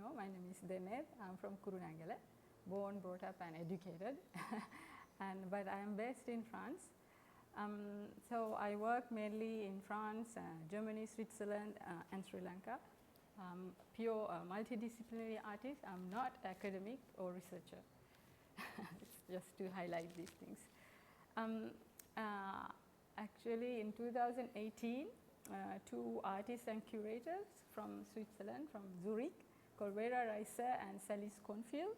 know, my name is Deneth. I'm from Kurunangala, born, brought up and educated, but I am based in France. So I work mainly in France, Germany, Switzerland, and Sri Lanka. Pure multidisciplinary artist. I'm not academic or researcher. It's just to highlight these things. Actually, in 2018, two artists and curators from Switzerland, from Zurich, called Vera Reiser and Salis Cornfield,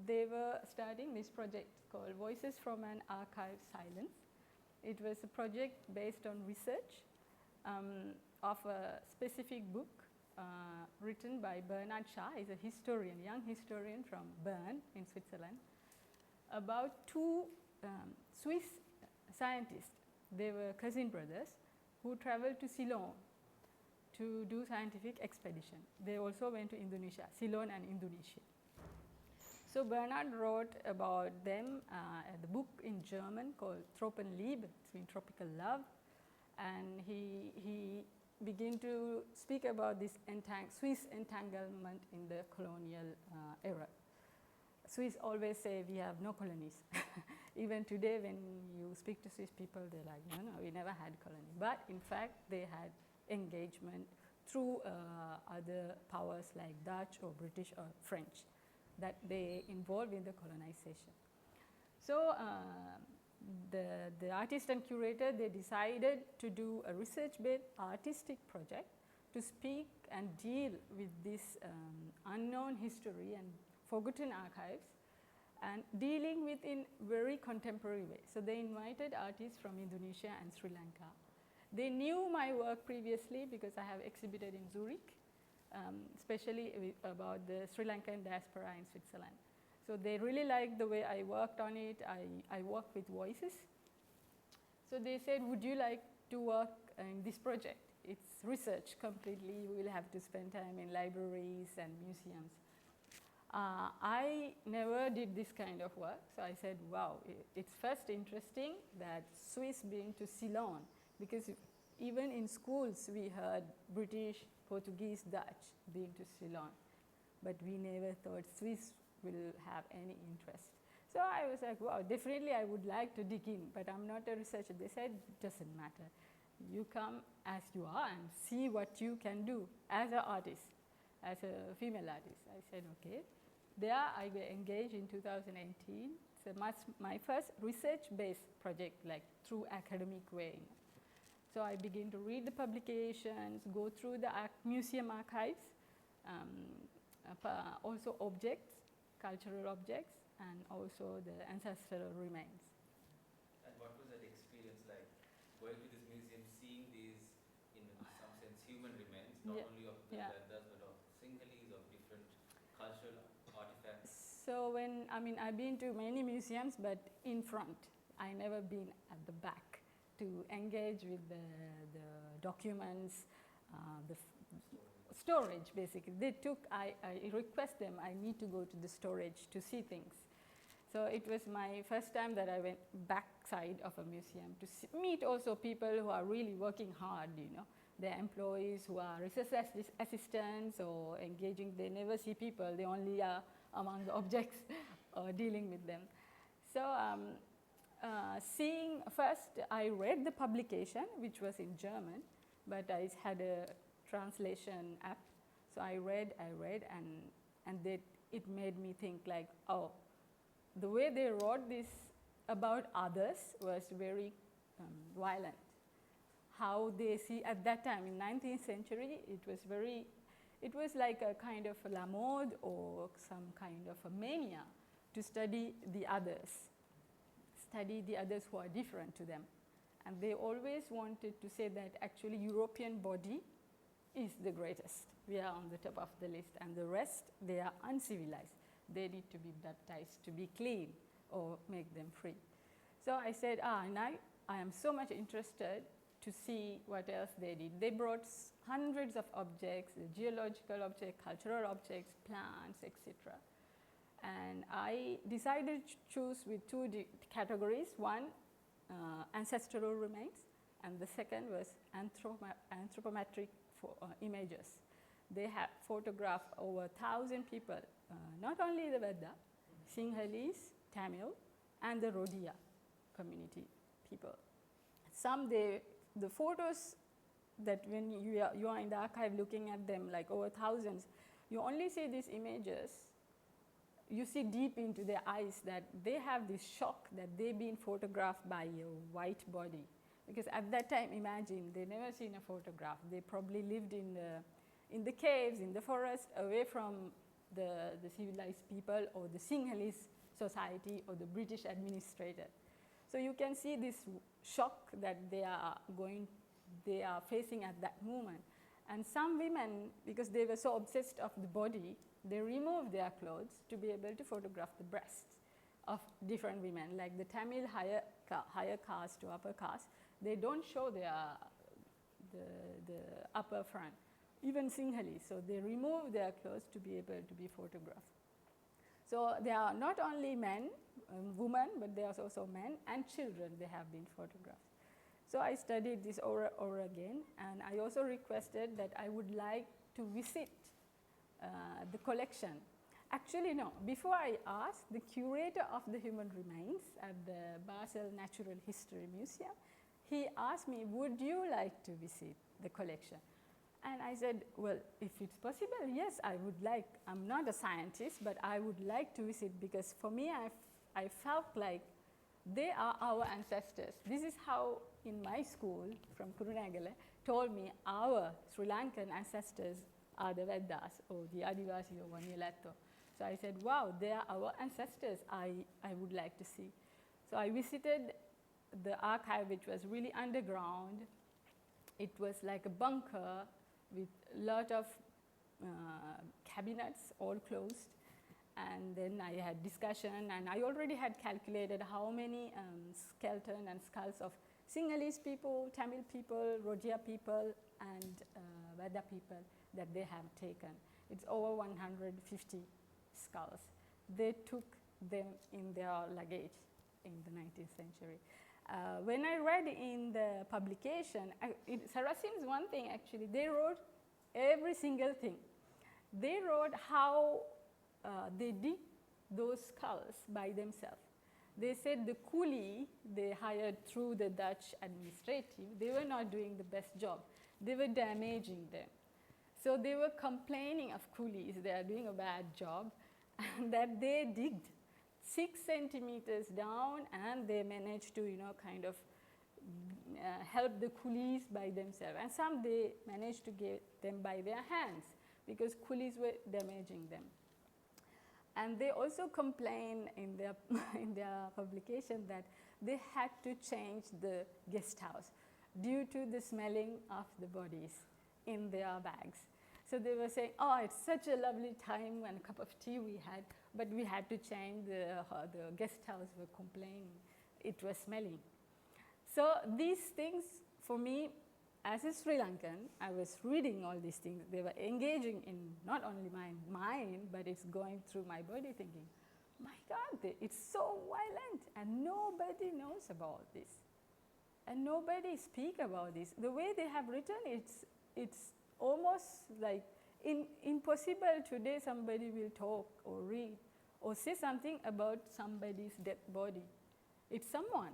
they were starting this project called Voices from an Archived Silence. It was a project based on research of a specific book written by Bernard Shaw. He's a historian, young historian from Bern in Switzerland, about two Swiss scientists. They were cousin brothers who traveled to Ceylon to do scientific expedition. They also went to Indonesia, Ceylon and Indonesia. So Bernard wrote about them the book in German called Tropenliebe, it's mean tropical love, and he began to speak about this Swiss entanglement in the colonial era. Swiss always say we have no colonies. Even today when you speak to Swiss people, they're like, no, we never had colony. But in fact, they had engagement through other powers like Dutch or British or French that they involved in the colonization. So the artist and curator, they decided to do a research-based artistic project to speak and deal with this unknown history and forgotten archives, and dealing with in very contemporary way. So they invited artists from Indonesia and Sri Lanka. They knew my work previously because I have exhibited in Zurich, especially about the Sri Lankan diaspora in Switzerland. So they really liked the way I worked on it. I work with voices. So they said, would you like to work in this project? It's research completely. You will have to spend time in libraries and museums. I never did this kind of work, so I said, wow, it's first interesting that Swiss being to Ceylon, because even in schools we heard British, Portuguese, Dutch being to Ceylon, but we never thought Swiss will have any interest. So I was like, wow, definitely I would like to dig in, but I'm not a researcher. They said, it doesn't matter. You come as you are and see what you can do as an artist, as a female artist. I said, okay. There I engaged in 2018. It's my first research-based project, like through academic way. So I began to read the publications, go through the museum archives, also objects, cultural objects, and also the ancestral remains. And what was that experience like, going to this museum, seeing these, in some sense, human remains, not only of the Vedas, but of Sinhalese, of different cultural artifacts? So I've been to many museums, but in front. I never been at the back to engage with the documents, the storage basically. They took, I request them, I need to go to the storage to see things. So it was my first time that I went backside of a museum to meet also people who are really working hard, you know. They're employees who are research assistants or engaging. They never see people, they only are among the objects or dealing with them. So seeing, first I read the publication, which was in German, but I had a translation app. So I read, and it made me think like, oh, the way they wrote this about others was very violent. How they see at that time in 19th century, it was like a kind of a la mode or some kind of a mania to study the others who are different to them. And they always wanted to say that actually European body is the greatest. We are on the top of the list, and the rest, they are uncivilized. They need to be baptized to be clean or make them free. So I said, and I am so much interested to see what else they did. They brought hundreds of objects, geological objects, cultural objects, plants, etc. And I decided to choose with two categories. One, ancestral remains, and the second was anthropometric images. They have photographed over 1,000 people, not only the Veda, Sinhalese, Tamil, and the Rhodia community people. The photos that when you are in the archive looking at them, like over thousands, you only see these images, you see deep into their eyes that they have this shock that they've been photographed by a white body. Because at that time, imagine, they never seen a photograph. They probably lived in the caves, in the forest, away from the civilized people or the Sinhalese society or the British administrator. So you can see this shock that they are facing at that moment. And some women, because they were so obsessed of the body, they removed their clothes to be able to photograph the breasts of different women. Like the Tamil higher caste to upper caste, they don't show the upper front, even Sinhalese. So they remove their clothes to be able to be photographed. So there are not only men, women, but there are also men and children they have been photographed. So I studied this over again, and I also requested that I would like to visit the collection. Actually, no, before I asked, the curator of the human remains at the Basel Natural History Museum, he asked me, would you like to visit the collection? And I said, well, if it's possible, yes, I would like. I'm not a scientist, but I would like to visit, because for me, I felt like they are our ancestors. This is how in my school from Kurunegala told me our Sri Lankan ancestors are the Vedas or the Adivasi or Wanniyala-Aettos. So I said, wow, they are our ancestors. I would like to see. So I visited the archive, which was really underground. It was like a bunker with a lot of cabinets, all closed. And then I had discussion, and I already had calculated how many skeleton and skulls of Sinhalese people, Tamil people, Rhodia people, and Veda people that they have taken. It's over 150 skulls. They took them in their luggage in the 19th century. When I read in the publication, Sarasins, one thing actually, they wrote every single thing. They wrote how they dig those skulls by themselves. They said the coolie they hired through the Dutch administrative, they were not doing the best job. They were damaging them. So they were complaining of coolies, they are doing a bad job, and that they digged 6 centimeters down, and they managed to, kind of help the coolies by themselves. And some they managed to get them by their hands, because coolies were damaging them. And they also complained in their publication that they had to change the guest house due to the smelling of the bodies in their bags. So they were saying, oh, it's such a lovely time and a cup of tea we had, but we had to change the guest house were complaining. It was smelling. So these things, for me, as a Sri Lankan, I was reading all these things. They were engaging in not only my mind, but it's going through my body thinking, my God, it's so violent, and nobody knows about this. And nobody speaks about this. The way they have written, it's almost like impossible today somebody will talk or read or say something about somebody's dead body. It's someone.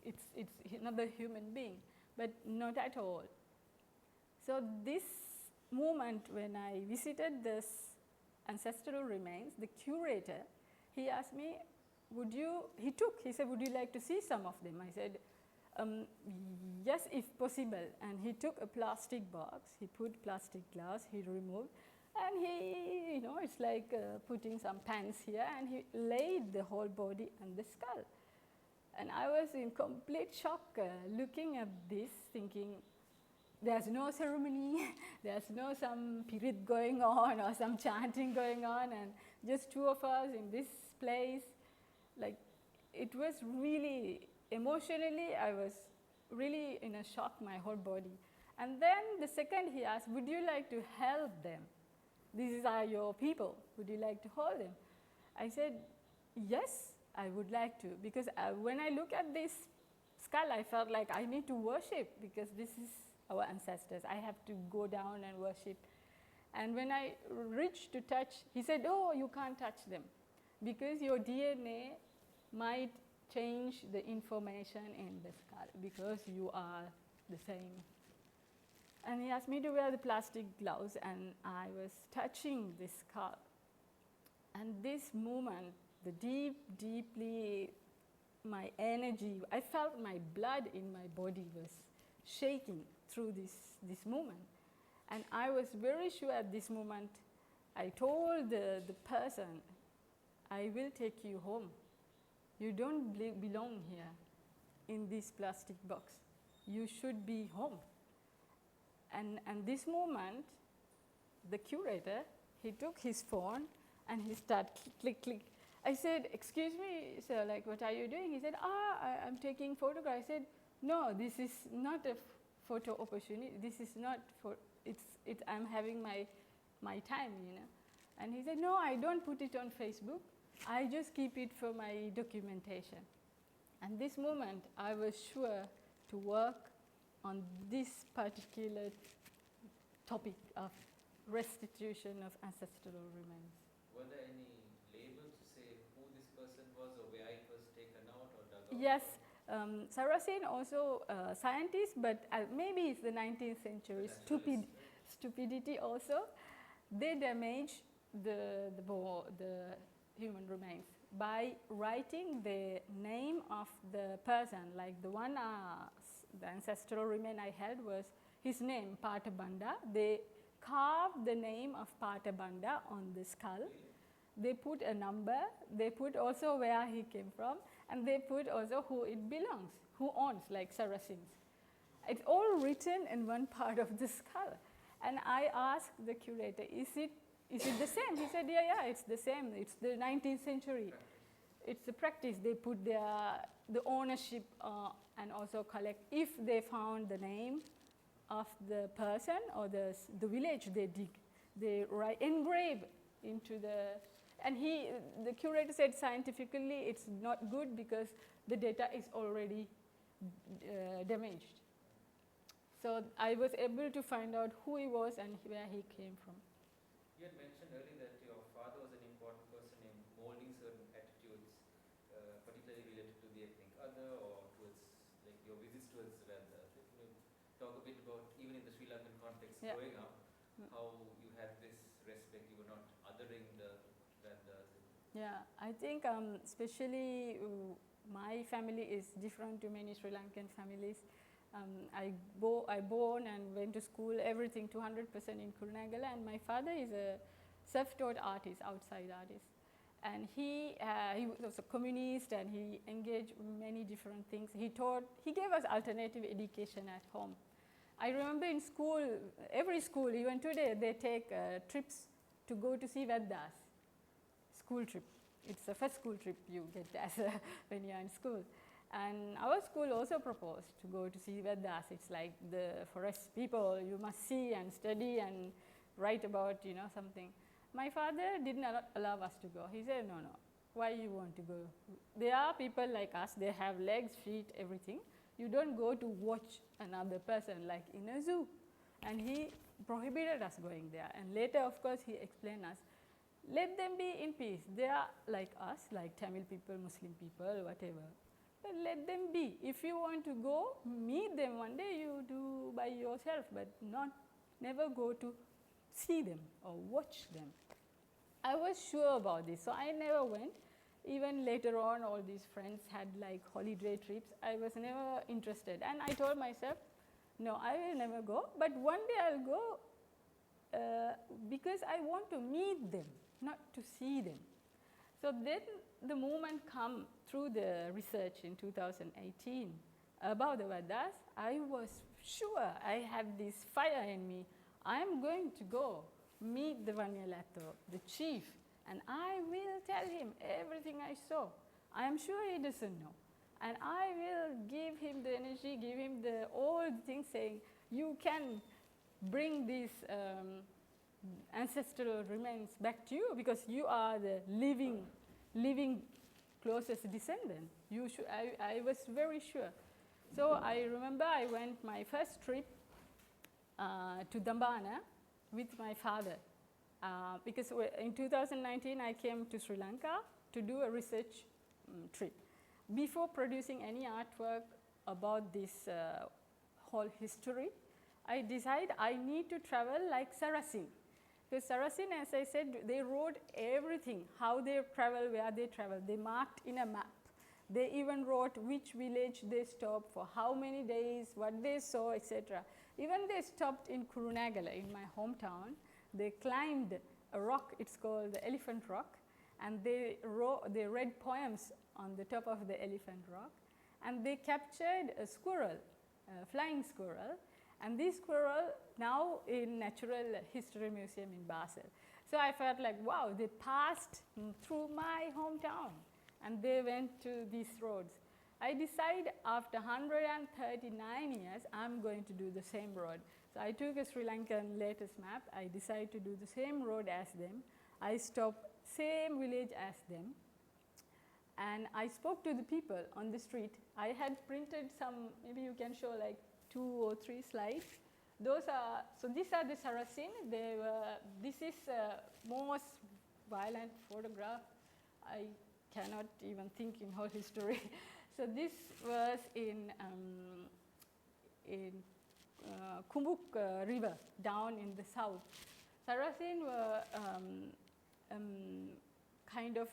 It's another human being. But not at all. So this moment when I visited this ancestral remains, the curator, he asked me, he said, would you like to see some of them? I said, yes, if possible. And he took a plastic box, he put plastic glass, he removed, and he, it's like putting some pans here, and he laid the whole body on the skull. And I was in complete shock looking at this, thinking there's no ceremony, there's no some pirit going on or some chanting going on, and just two of us in this place. Like, it was really, emotionally, I was really in a shock, my whole body. And then the second he asked, would you like to help them? These are your people, would you like to hold them? I said, yes. I would like to, because when I look at this skull, I felt like I need to worship, because this is our ancestors. I have to go down and worship. And when I reached to touch, he said, oh, you can't touch them because your DNA might change the information in the skull because you are the same. And he asked me to wear the plastic gloves, and I was touching the skull. And this moment, the deeply, my energy, I felt my blood in my body was shaking through this moment. And I was very sure at this moment, I told the person, I will take you home. You don't belong here in this plastic box. You should be home. And this moment, the curator, he took his phone and he started click, click. I said, excuse me, sir, like, what are you doing? He said, I'm taking photographs. I said, no, this is not a photo opportunity. This is not for, I'm having my time, you know. And he said, no, I don't put it on Facebook. I just keep it for my documentation. And this moment, I was sure to work on this particular topic of restitution of ancestral remains. Were there any labels to say who this person was or where it was taken out or dug out? Yes, Sarasins also scientists, but maybe it's the 19th century stupidity also. They damaged the human remains by writing the name of the person, like the one, the ancestral remain I held was his name, Patabanda. They carved the name of Patabanda on the skull. They put a number, they put also where he came from, and they put also who it belongs, who owns, like Sarasins. It's all written in one part of the skull. And I asked the curator, is it the same? He said, yeah, it's the same. It's the 19th century. It's the practice. They put the ownership and also collect. If they found the name of the person or the village they dig, they engrave into the, and the curator said scientifically it's not good because the data is already damaged. So I was able to find out who he was and where he came from. You had mentioned earlier that your father was an important person in molding certain attitudes, particularly related to the ethnic other or towards like your visits towards Vedas. Can you talk a bit about, even in the Sri Lankan context, growing up, how you had this respect, you were not othering the Vedas? Yeah, I think especially my family is different to many Sri Lankan families. I born and went to school, everything 200% in Kurunegala, and my father is a self-taught artist, outside artist. And he was a communist and he engaged in many different things. He gave us alternative education at home. I remember in school, every school, even today, they take trips to go to see Vedas, school trip. It's the first school trip you get when you're in school. And our school also proposed to go to see Vedas. It's like the forest people, you must see and study and write about, something. My father did not allow us to go. He said, no, why you want to go? There are people like us, they have legs, feet, everything. You don't go to watch another person like in a zoo. And he prohibited us going there. And later, of course, he explained us, let them be in peace. They are like us, like Tamil people, Muslim people, whatever. But let them be. If you want to go, meet them one day, you do by yourself, but never go to see them or watch them. I was sure about this, so I never went. Even later on, all these friends had like holiday trips. I was never interested. And I told myself, no, I will never go, but one day I'll go because I want to meet them, not to see them. So then the movement come through the research in 2018 about the Vedas. I was sure I had this fire in me. I am going to go meet the Wanniyala-Aettos, the chief, and I will tell him everything I saw. I am sure he doesn't know. And I will give him the energy, give him all the things saying, you can bring these ancestral remains back to you because you are the living closest descendant. You should, I was very sure. So I remember I went my first trip to Dambana with my father because in 2019 I came to Sri Lanka to do a research trip. Before producing any artwork about this whole history, I decided I need to travel like Sarasins. Because Sarasins, as I said, they wrote everything, how they travel, where they travel. They marked in a map. They even wrote which village they stopped for, how many days, what they saw, etc. Even they stopped in Kurunegala, in my hometown. They climbed a rock, it's called the Elephant Rock, and they read poems on the top of the Elephant Rock. And they captured a squirrel, a flying squirrel, and this squirrel now in Natural History Museum in Basel. So I felt like, wow, they passed through my hometown and they went to these roads. I decided after 139 years, I'm going to do the same road. So I took a Sri Lankan latest map. I decided to do the same road as them. I stopped same village as them. And I spoke to the people on the street. I had printed some, maybe you can show like 2 or 3 slides. So these are the Sarasins. This is most violent photograph. I cannot even think in whole history. So this was in Kumbuk River down in the south. Sarasins were kind of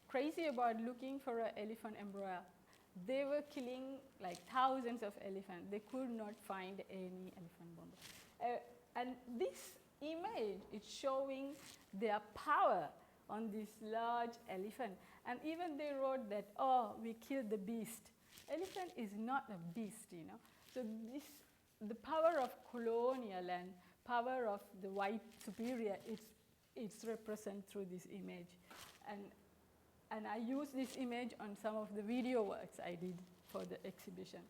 crazy about looking for an elephant embryo. They were killing like thousands of elephants. They could not find any elephant bomb. And this image is showing their power on this large elephant. And even they wrote that, oh, we killed the beast. Elephant is not a beast, you know. So the power of colonial and power of the white superior, it's represented through this image. And I use this image on some of the video works I did for the exhibition.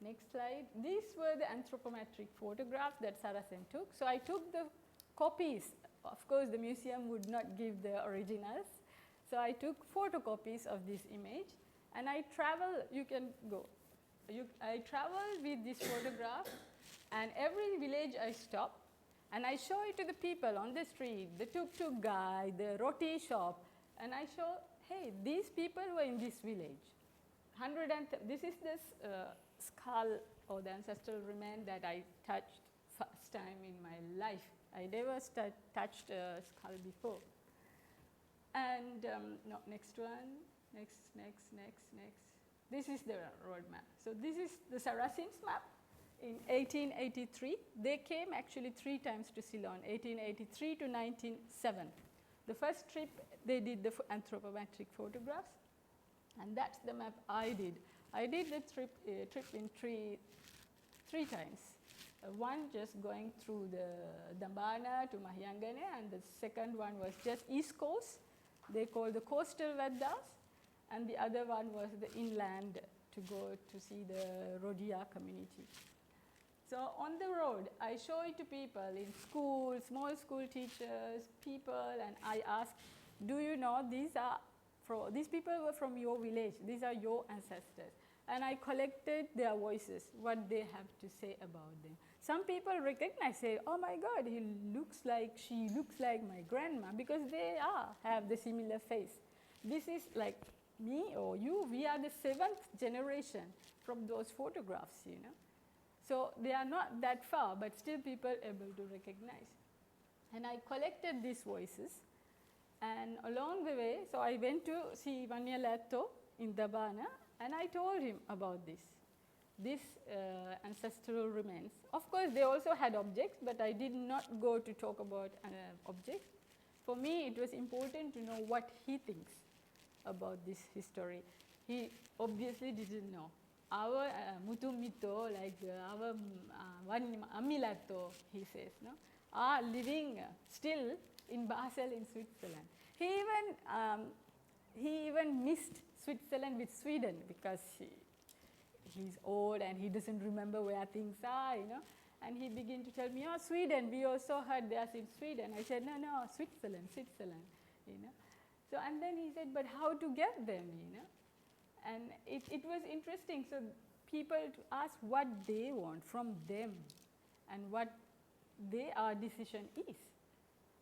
Next slide. These were the anthropometric photographs that Sarasins took. So I took the copies. Of course, the museum would not give the originals. So I took photocopies of this image. And I travel, you can go. I travel with this photograph. And every village I stop. And I show it to the people on the street, the tuk-tuk guy, the roti shop. And I show, hey, these people were in this village. This is this skull or the ancestral remain that I touched first time in my life. I never touched a skull before. And no, next one, next. This is the road map. So this is the Sarasins map in 1883. They came actually 3 times to Ceylon, 1883 to 1907. The first trip, they did the anthropometric photographs, and that's the map I did. I did the trip in three times. One just going through the Dambana to Mahiyangane, and the second one was just east coast. They call the coastal Vedas, and the other one was the inland to go to see the Rodia community. So on the road, I show it to people in school, small school teachers, people, and I ask, do you know these people were from your village, these are your ancestors. And I collected their voices, what they have to say about them. Some people recognize, say, oh my God, she looks like my grandma, because they have the similar face. This is like me or you, we are the 7th generation from those photographs, you know. So they are not that far, but still people able to recognize. And I collected these voices, and along the way, so I went to see Wanniyala-Aettos in Dabana, and I told him about this ancestral remains. Of course, they also had objects, but I did not go to talk about objects. For me, it was important to know what he thinks about this history. He obviously didn't know. Our Mutumito, like our Amilato, he says, no, are living still in Basel in Switzerland. He even missed Switzerland with Sweden because he's old and he doesn't remember where things are, you know. And he began to tell me, oh, Sweden, we also heard there's in Sweden. I said, no, Switzerland, you know. So, and then he said, but how to get them, you know. And it was interesting. So people to ask what they want from them and what our decision is.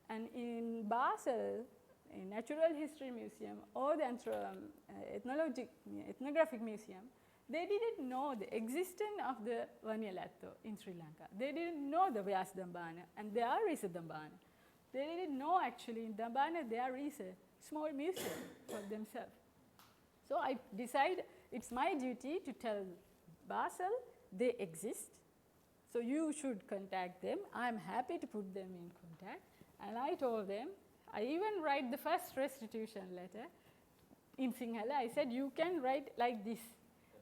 And in Basel, in Natural History Museum or the Ethnographic Museum, they didn't know the existence of the Wanniyala-Aettos in Sri Lanka. They didn't know the Vyas Dambana, and there is a Dambana. They didn't know actually in Dambana there is a small museum for themselves. So I decided it's my duty to tell Basel they exist. So you should contact them. I'm happy to put them in contact. And I told them, I even write the first restitution letter in Sinhala. I said, you can write like this.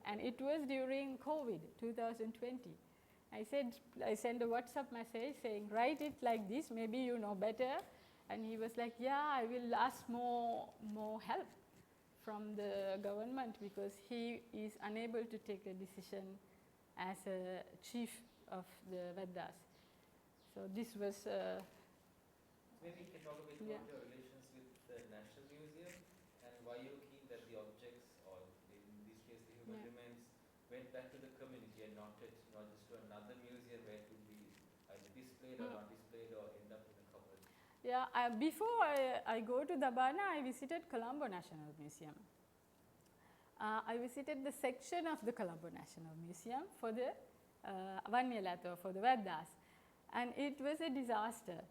And it was during COVID, 2020. I said, I sent a WhatsApp message saying, write it like this, maybe you know better. And he was like, yeah, I will ask more help from the government because he is unable to take a decision as a chief of the Vedas. So this was... maybe you can talk a bit about your relations with the National Museum and why you're keen that the objects, or in this case the human remains, went back to the community and not just to another museum where it would be either displayed or not displayed or end up in a cupboard. Yeah, before I go to Dabana, I visited Colombo National Museum. I visited the section of the Colombo National Museum for the Wanniyala-Aettos, for the Vedas. And it was a disaster.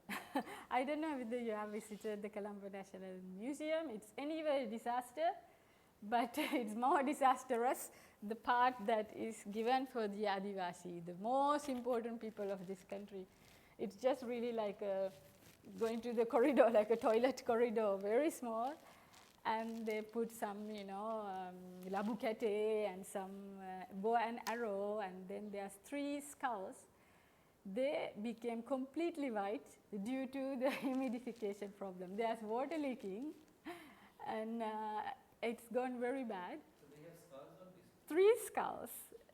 I don't know whether you have visited the Colombo National Museum. It's anyway a disaster, but it's more disastrous the part that is given for the Adivasi, the most important people of this country. It's just really like going to the corridor, like a toilet corridor, very small. And they put some, labukete and some bow and arrow, and then there's 3 skulls. They became completely white due to the humidification problem. There's water leaking, and it's gone very bad. So they have skulls on this? 3 skulls,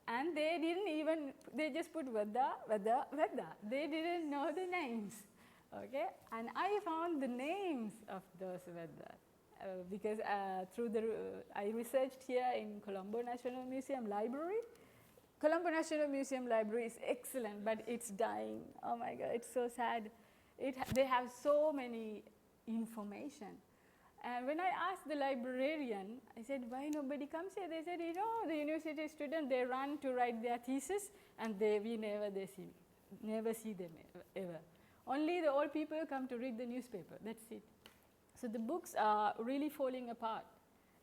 and they didn't even, they just put Veda, Veda, Veda. They didn't know the names, okay? And I found the names of those Vedas because I researched here in Colombo National Museum Library. Colombo National Museum Library is excellent, but it's dying. Oh my God, it's so sad. They have so many information. And when I asked the librarian, I said, why nobody comes here? They said, the university students, they run to write their thesis, and we never see them ever. Only the old people come to read the newspaper, that's it. So the books are really falling apart.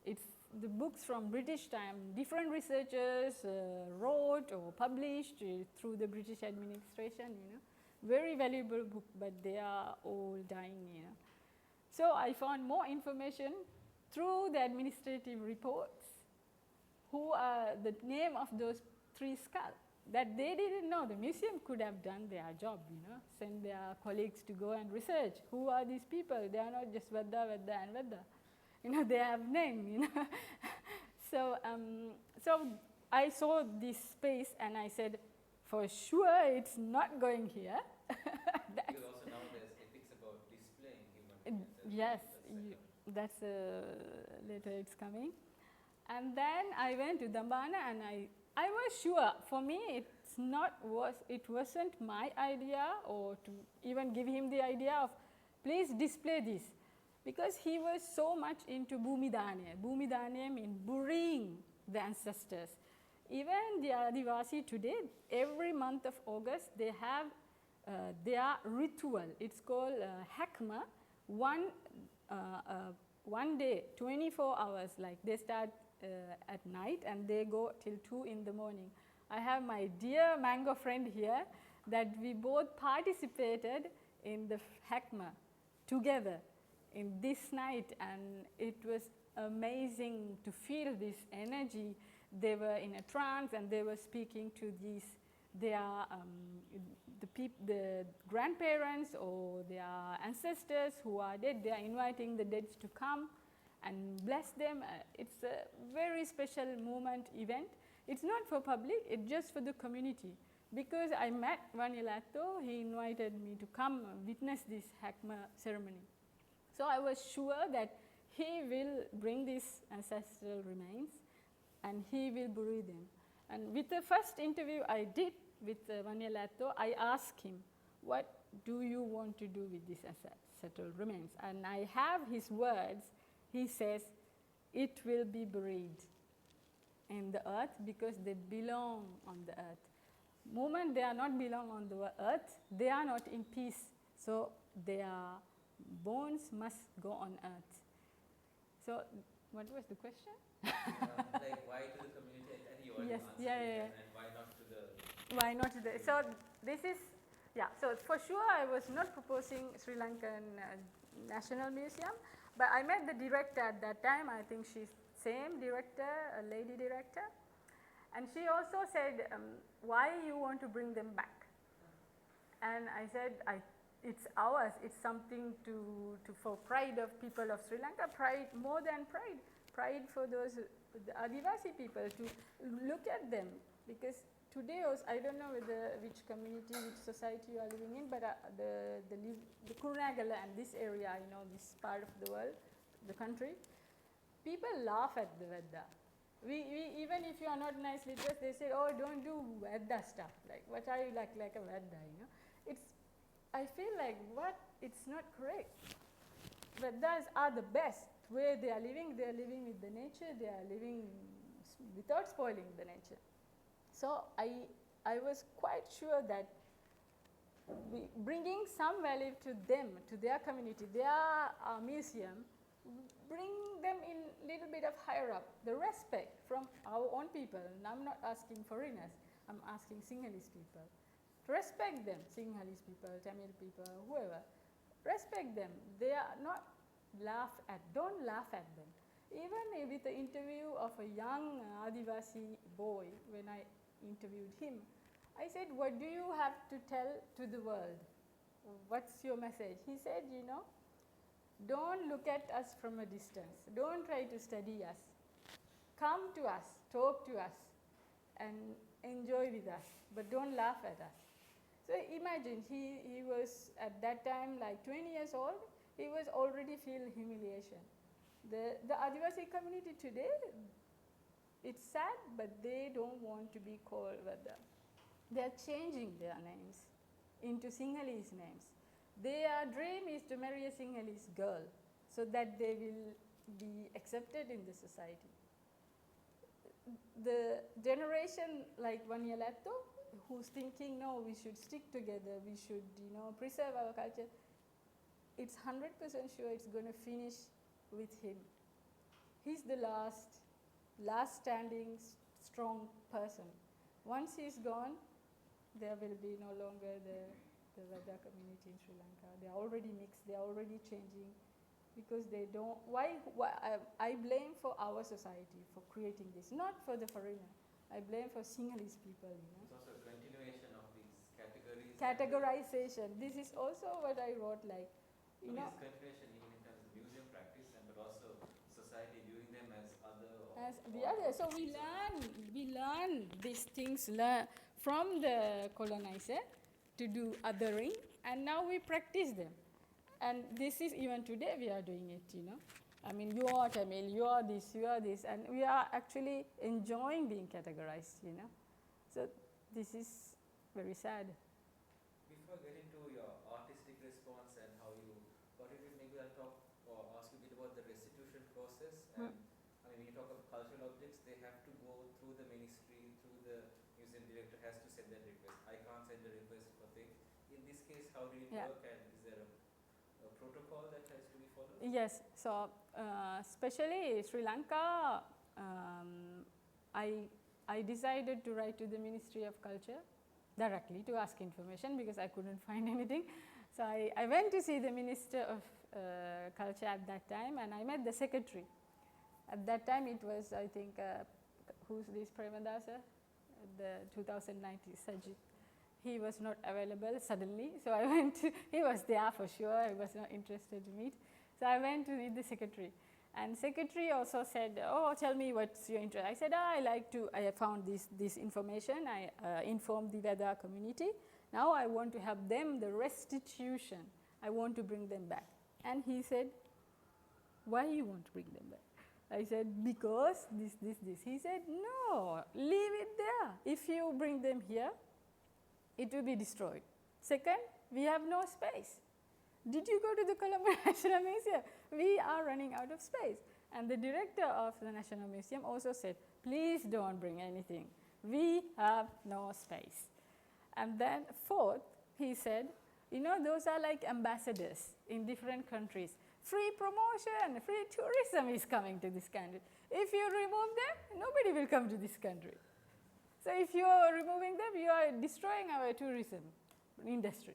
It's the books from British time, different researchers wrote or published through the British administration, Very valuable book, but they are all dying, So I found more information through the administrative reports, who are the name of those 3 skulls, that they didn't know. The museum could have done their job, send their colleagues to go and research. Who are these people? They are not just Veda, Veda and Veda. They have name, So I saw this space and I said, for sure it's not going here. Because also now there's ethics about displaying human remains. Yes, that's later it's coming. And then I went to Dambana and I was sure, for me it wasn't my idea or to even give him the idea of please display this. Because he was so much into Bhumidanya. Bhumidanya means burying the ancestors. Even the Adivasi today, every month of August, they have their ritual. It's called Hakma. One day, 24 hours, like they start at night and they go till 2 in the morning. I have my dear Mango friend here that we both participated in the Hakma together in this night, and it was amazing to feel this energy. They were in a trance and they were speaking to their the grandparents or their ancestors who are dead. They are inviting the dead to come and bless them. It's a very special event. It's not for public, it's just for the community. Because I met Wanniyala-Aettos, he invited me to come witness this Hakma ceremony. So I was sure that he will bring these ancestral remains and he will bury them. And with the first interview I did with Wanniyala-Aettos, I asked him, what do you want to do with these ancestral remains? And I have his words. He says, it will be buried in the earth because they belong on the earth. Moment they are not belong on the earth, they are not in peace. So their bones must go on earth. So what was the question? Like why to the community? I think you already answered it. And why not to the... Why not to the... So this is... Yeah, so for sure I was not proposing Sri Lankan National Museum, but I met the director at that time. I think she's same director, a lady director. And she also said, why you want to bring them back? And I said, it's ours. It's something for pride of people of Sri Lanka, pride more than pride. Pride for those, the Adivasi people, to look at them. Because today, I don't know which community, which society you are living in, but the Kurunegala and this area, this part of the world, the country, people laugh at the Veda. We even if you are not nicely dressed, they say, oh, don't do Veda stuff. Like, what are you like a Veda, I feel like, it's not correct. Vedas are the best. Where they are living with the nature, they are living without spoiling the nature. So I was quite sure that bringing some value to them, to their community, their museum, bring them in a little bit of higher up, the respect from our own people. And I'm not asking foreigners, I'm asking Sinhalese people. To respect them, Sinhalese people, Tamil people, whoever. Respect them. They are not don't laugh at them. Even with the interview of a young Adivasi boy, when I interviewed him, I said, what do you have to tell to the world? What's your message? He said, don't look at us from a distance. Don't try to study us. Come to us, talk to us, and enjoy with us, but don't laugh at us. So imagine, he was at that time like 20 years old. He was already feeling humiliation. The Adivasi community today, it's sad, but they don't want to be called Veda. They are changing their names into Sinhalese names. Their dream is to marry a Sinhalese girl so that they will be accepted in the society. The generation like Wanniyala-Aettos, who's thinking, no, we should stick together, we should, preserve our culture, it's 100% sure it's going to finish with him. He's the last standing strong person. Once he's gone, there will be no longer the Veda community in Sri Lanka. They are already mixed, they are already changing, because they don't, I blame for our society for creating this, not for the foreigner. I blame for Sinhalese people, It's also a continuation of these categories. Categorization. This is also what I wrote, like, It's continuation even in terms of museum practice, but also society viewing them as other. As the other. So we learn these things from the colonizer to do othering, and now we practice them. And this is, even today we are doing it, I mean, you are Tamil, you are this, and we are actually enjoying being categorized, So this is very sad. Before getting to your artistic response and how you got it, maybe I'll talk or ask you a bit about the restitution process. And I mean, when you talk of cultural objects, they have to go through the ministry, through the museum director has to send that request. I can't send a request for things. In this case, how did it work, and is there a protocol that has to be followed? Yes, so especially Sri Lanka, I decided to write to the Ministry of Culture directly to ask information because I couldn't find anything. So I went to see the Minister of Culture at that time, and I met the secretary. At that time it was, I think, who's this, Premadasa? The 2019 Sajid. He was not available suddenly, so I went to, he was there for sure, I was not interested to meet. So I went to meet the secretary. And secretary also said, oh, tell me what's your interest. I said, I found this information. I informed the Veda community. Now I want to help them, the restitution. I want to bring them back. And he said, why you want to bring them back? I said, because this. He said, no, leave it there. If you bring them here, it will be destroyed. Second, we have no space. Did you go to the Colombo National Museum? We are running out of space. And the director of the National Museum also said, please don't bring anything. We have no space. And then fourth, he said, you know, those are like ambassadors in different countries. Free promotion, free tourism is coming to this country. If you remove them, nobody will come to this country. So if you are removing them, you are destroying our tourism industry.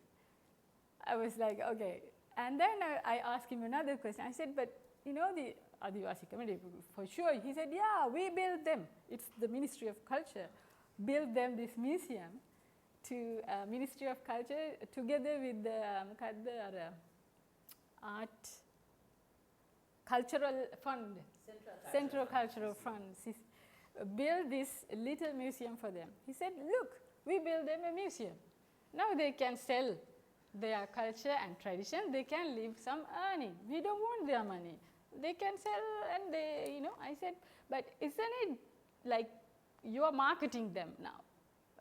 I was like, okay. And then I asked him another question. I said, but you know the Adivasi community, for sure. He said, yeah, we built them. It's the Ministry of Culture. Built them this museum to Ministry of Culture together with the art cultural fund, Central Cultural Fund. Build this little museum for them. He said, look, we built them a museum. Now they can sell their culture and tradition. They can leave some earning. We don't want their money. They can sell and they, you know, I said, but isn't it like you are marketing them now?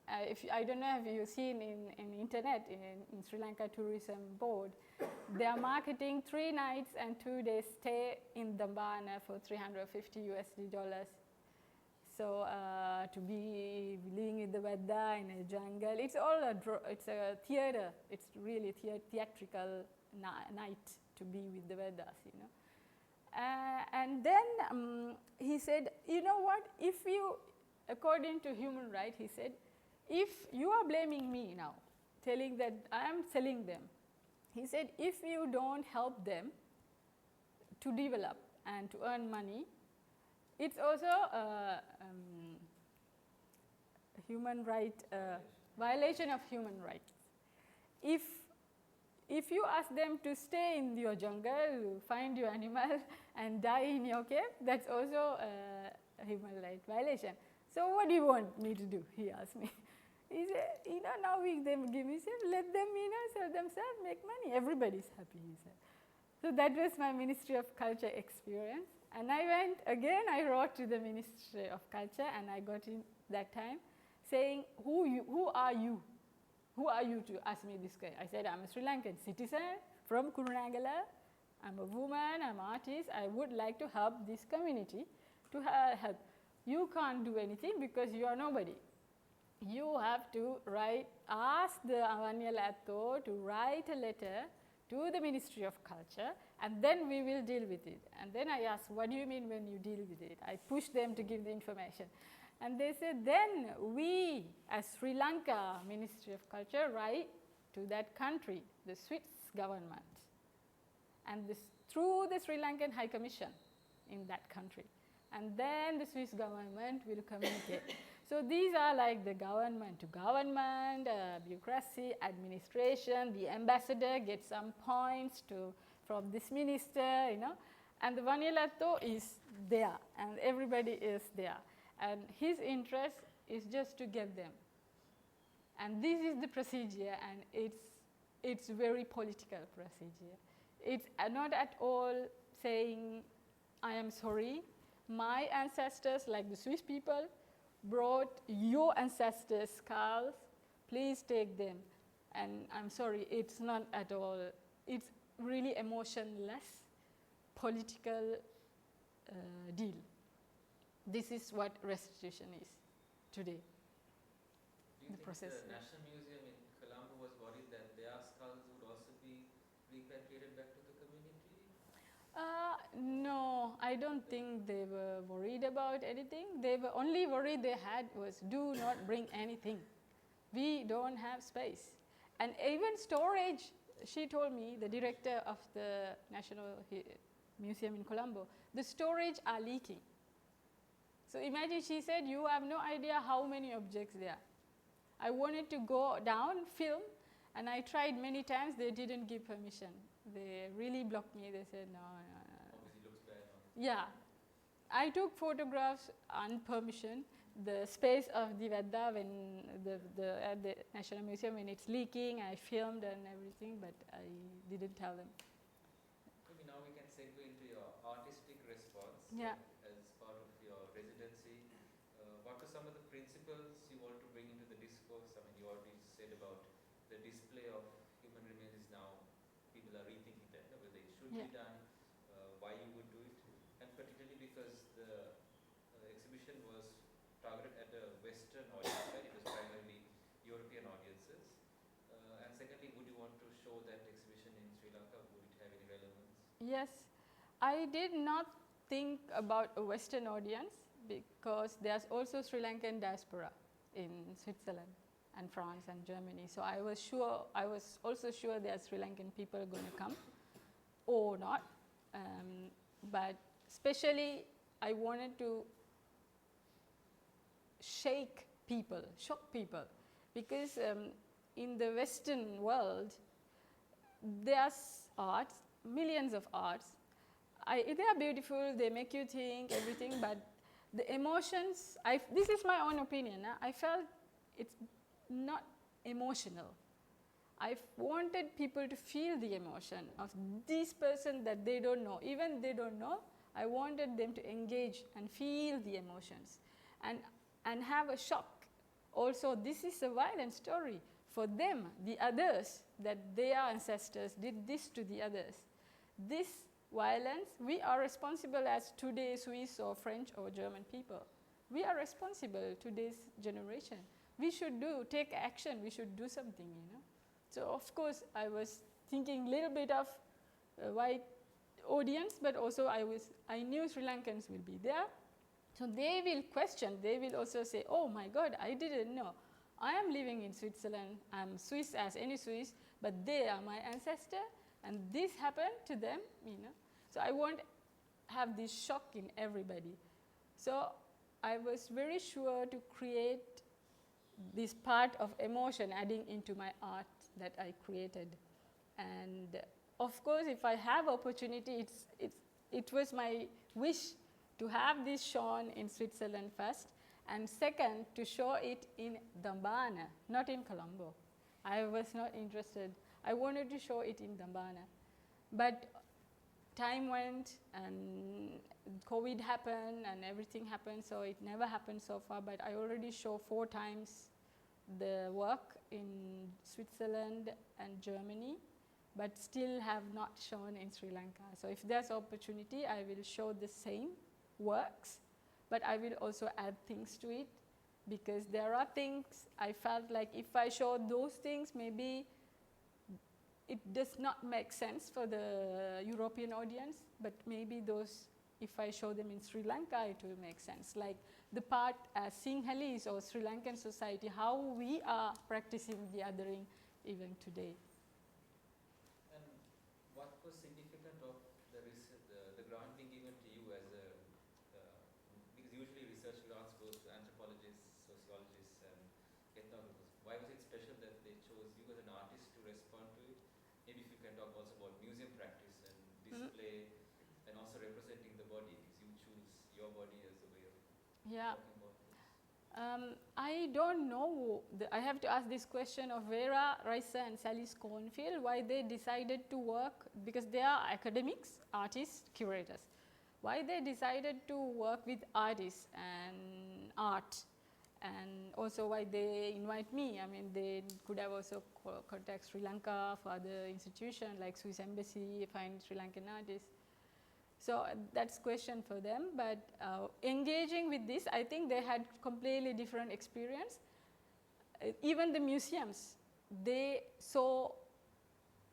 I don't know if you've seen in internet, in Sri Lanka Tourism Board, they are marketing 3 nights and 2 days stay in Dambana for $350. So to be living in the weather in a jungle, it's all it's a theater. It's really theatrical night to be with the Vedas, you know. And then he said, you know what? If you, according to human rights, he said, if you are blaming me now, telling that I am selling them, he said, if you don't help them to develop and to earn money, it's also a human right, violation of human rights. If you ask them to stay in your jungle, find your animal and die in your cave, that's also a human right violation. So what do you want me to do? He asked me. He said, you know, now them give me, let them, you know, sell themselves, make money. Everybody's happy, he said. So that was my Ministry of Culture experience. And I went again, I wrote to the Ministry of Culture and I got in that time saying, who are you? Who are you to ask me this question? I said, I'm a Sri Lankan citizen from Kurunagala. I'm a woman, I'm an artist. I would like to help this community to help. You can't do anything because you are nobody. You have to ask the Wanniyala-Aettos to write a letter to the Ministry of Culture, and then we will deal with it. And then I asked, what do you mean when you deal with it? I pushed them to give the information. And they said, then we, as Sri Lanka Ministry of Culture, write to that country, the Swiss government, and through the Sri Lankan High Commission in that country. And then the Swiss government will communicate. So these are like the government to government, bureaucracy, administration, the ambassador gets some points from this minister, you know, and the Wanniyala-Aettos is there, and everybody is there. And his interest is just to get them. And this is the procedure, and it's very political procedure. It's not at all saying, I am sorry, my ancestors, like the Swiss people, brought your ancestors' skulls, please take them. And I'm sorry, it's not at all, it's really emotionless, political deal. This is what restitution is today. Do you think the National Museum in Colombo was worried that their skulls would also be repatriated back to the community? No, I don't think they were worried about anything. They were only worried they had was do not bring anything. We don't have space. And even storage, she told me, the director of the National Museum in Colombo, the storage are leaking. So imagine, she said, you have no idea how many objects there. I wanted to go down, film, and I tried many times. They didn't give permission. They really blocked me. They said, no. Obviously looks bad. Yeah. I took photographs on permission. The space of the Veda when at the National Museum when it's leaking, I filmed and everything, but I didn't tell them. Maybe now we can segue into your artistic response. Yeah. As part of your residency. What are some of the principles you want to bring into the discourse? I mean, you already said about the display of people are rethinking that, whether it should Yeah. be done, why you would do it, and particularly because the exhibition was targeted at a Western audience, right? It was primarily European audiences. And secondly, would you want to show that exhibition in Sri Lanka? Would it have any relevance? Yes, I did not think about a Western audience because there's also Sri Lankan diaspora in Switzerland and France and Germany. So I was also sure there are Sri Lankan people going to come or not. But especially I wanted to shock people, because in the Western world, there's arts, millions of arts. They are beautiful, they make you think, everything, but the emotions, this is my own opinion, I felt it's not emotional. I wanted people to feel the emotion of this person that they don't know. Even they don't know, I wanted them to engage and feel the emotions and have a shock. Also, this is a violent story. For them, the others, that their ancestors did this to the others. This violence, we are responsible as today's Swiss or French or German people. We are responsible, today's generation. We should take action, we should do something, So of course, I was thinking a little bit of white audience, but also I knew Sri Lankans will be there. So they will question, they will also say, oh my God, I didn't know. I am living in Switzerland, I'm Swiss as any Swiss, but they are my ancestor, and this happened to them, So I won't have this shock in everybody. So I was very sure to create this part of emotion adding into my art that I created. And of course, if I have opportunity, it was my wish to have this shown in Switzerland first, and second, to show it in Dambana, not in Colombo. I was not interested. I wanted to show it in Dambana. But time went, and COVID happened, and everything happened, so it never happened so far, but I already showed 4 times the work in Switzerland and Germany, but still have not shown in Sri Lanka. So if there's opportunity, I will show the same works, but I will also add things to it, because there are things I felt like if I show those things, maybe it does not make sense for the European audience, but maybe those, if I show them in Sri Lanka, it will make sense. Like the part as Sinhalese or Sri Lankan society, how we are practicing the othering even today. And what was significant of the grant being given to you as a, because usually research grants goes to anthropologists, sociologists, and ethnographers. Why was it special that they chose you as an artist to respond to it? Maybe if you can talk also about museum practice and display, and also representing the body, because you choose your body as a way of talking about this. I don't know. I have to ask this question of Vera Reiser and Sally Scornfield, why they decided to work, because they are academics, artists, curators. Why they decided to work with artists and art, and also why they invite me. I mean, they could have also contact Sri Lanka for other institutions like Swiss Embassy, find Sri Lankan artists. So that's question for them, but engaging with this, I think they had completely different experience. Even the museums, they saw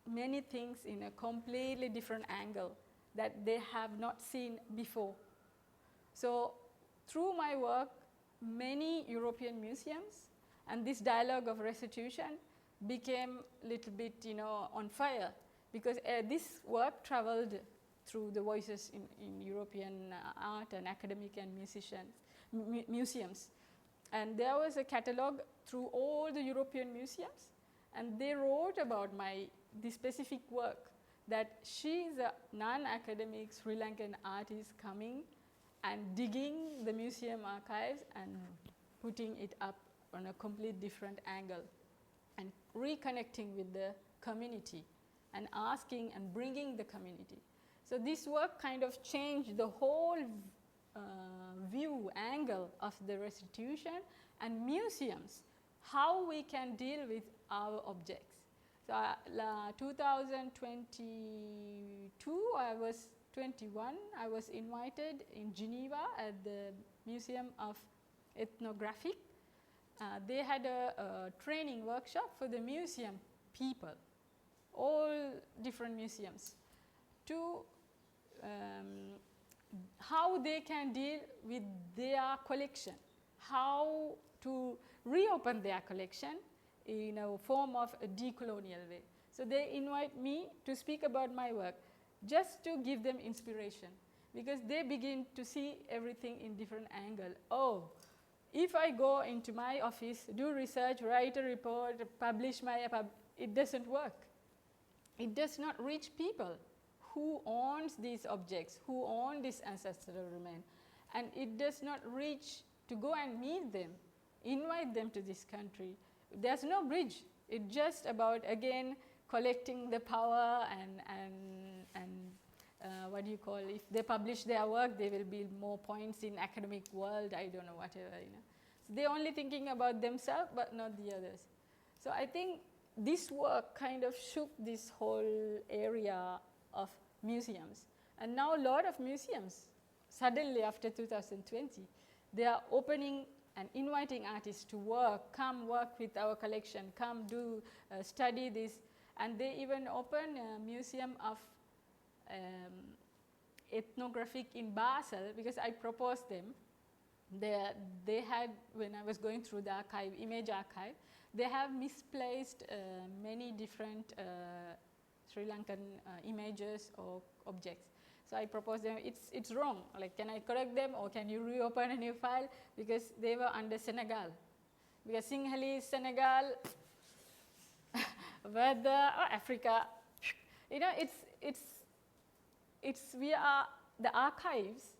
many things in a completely different angle that they have not seen before. So through my work, many European museums and this dialogue of restitution became a little bit, on fire, because this work traveled through the voices in European art and academic and museums. And there was a catalogue through all the European museums, and they wrote about this specific work, that she's a non-academic Sri Lankan artist coming and digging the museum archives and putting it up on a complete different angle and reconnecting with the community and asking and bringing the community. So this work kind of changed the whole view, angle of the restitution and museums, how we can deal with our objects. So 2022, I was 21, I was invited in Geneva at the Museum of Ethnographic. They had a training workshop for the museum people, all different museums, to how they can deal with their collection, how to reopen their collection in a form of a decolonial way. So they invite me to speak about my work, just to give them inspiration, because they begin to see everything in different angle. Oh, if I go into my office, do research, write a report, publish it doesn't work. It does not reach people who owns these objects, who own this ancestral remain, and it does not reach to go and meet them, invite them to this country. There's no bridge. It's just about, again, collecting the power and what do you call, if they publish their work, they will build more points in academic world, I don't know, whatever, you know. So they're only thinking about themselves, but not the others. So I think this work kind of shook this whole area of museums. And now a lot of museums, suddenly after 2020, they are opening and inviting artists to come work with our collection, come do study this. And they even open a museum of ethnographic in Basel, because I proposed them. They had, when I was going through the archive, image archive, they have misplaced many different Sri Lankan images or objects. So I proposed them, it's wrong, like can I correct them or can you reopen a new file, because they were under Senegal. Because Sinhalese, Senegal, weather, or Africa, you know, the archives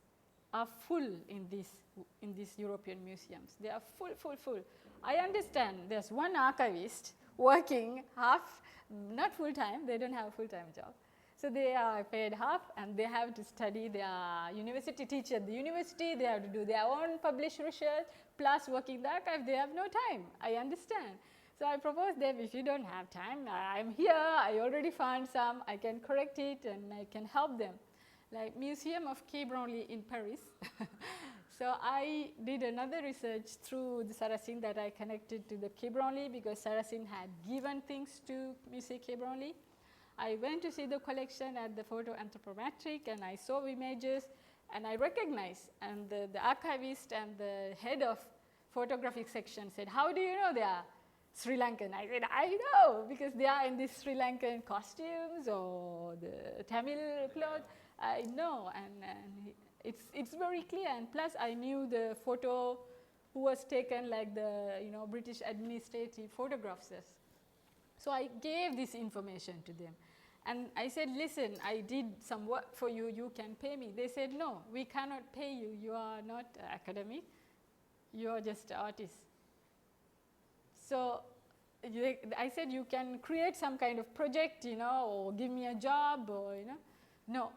are full in these European museums. They are full. I understand there's one archivist working half, not full time, they don't have a full-time job. So they are paid half and they have to study, their university teacher at the university, they have to do their own published research, plus working the archive, they have no time, I understand. So I proposed them, if you don't have time, I'm here, I already found some, I can correct it and I can help them. Like Museum of Quai Branly in Paris. So I did another research through the Sarasins that I connected to the Quai Branly, because Sarasins had given things to Musée Quai Branly. I went to see the collection at the Photo Anthropometric and I saw images and I recognized, and the archivist and the head of photographic section said, how do you know they are Sri Lankan? I said, I know, because they are in these Sri Lankan costumes or the Tamil clothes. I know, and it's very clear. And plus, I knew the photo who was taken, like the British administrative photographers. So I gave this information to them, and I said, listen, I did some work for you. You can pay me. They said, no, we cannot pay you. You are not academic. You are just an artist. So I said, you can create some kind of project, or give me a job, or no.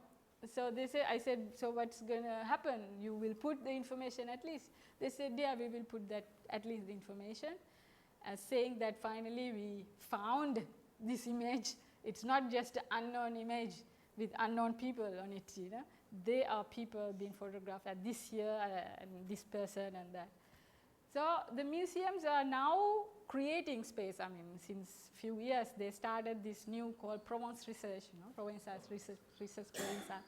So they said, I said, so what's going to happen? You will put the information at least. They said, yeah, we will put that at least the information, saying that finally we found this image. It's not just an unknown image with unknown people on it. They are people being photographed at this year and this person and that. So the museums are now creating space. I mean, since few years they started this new called Provence Research, Provençal Research Provençal.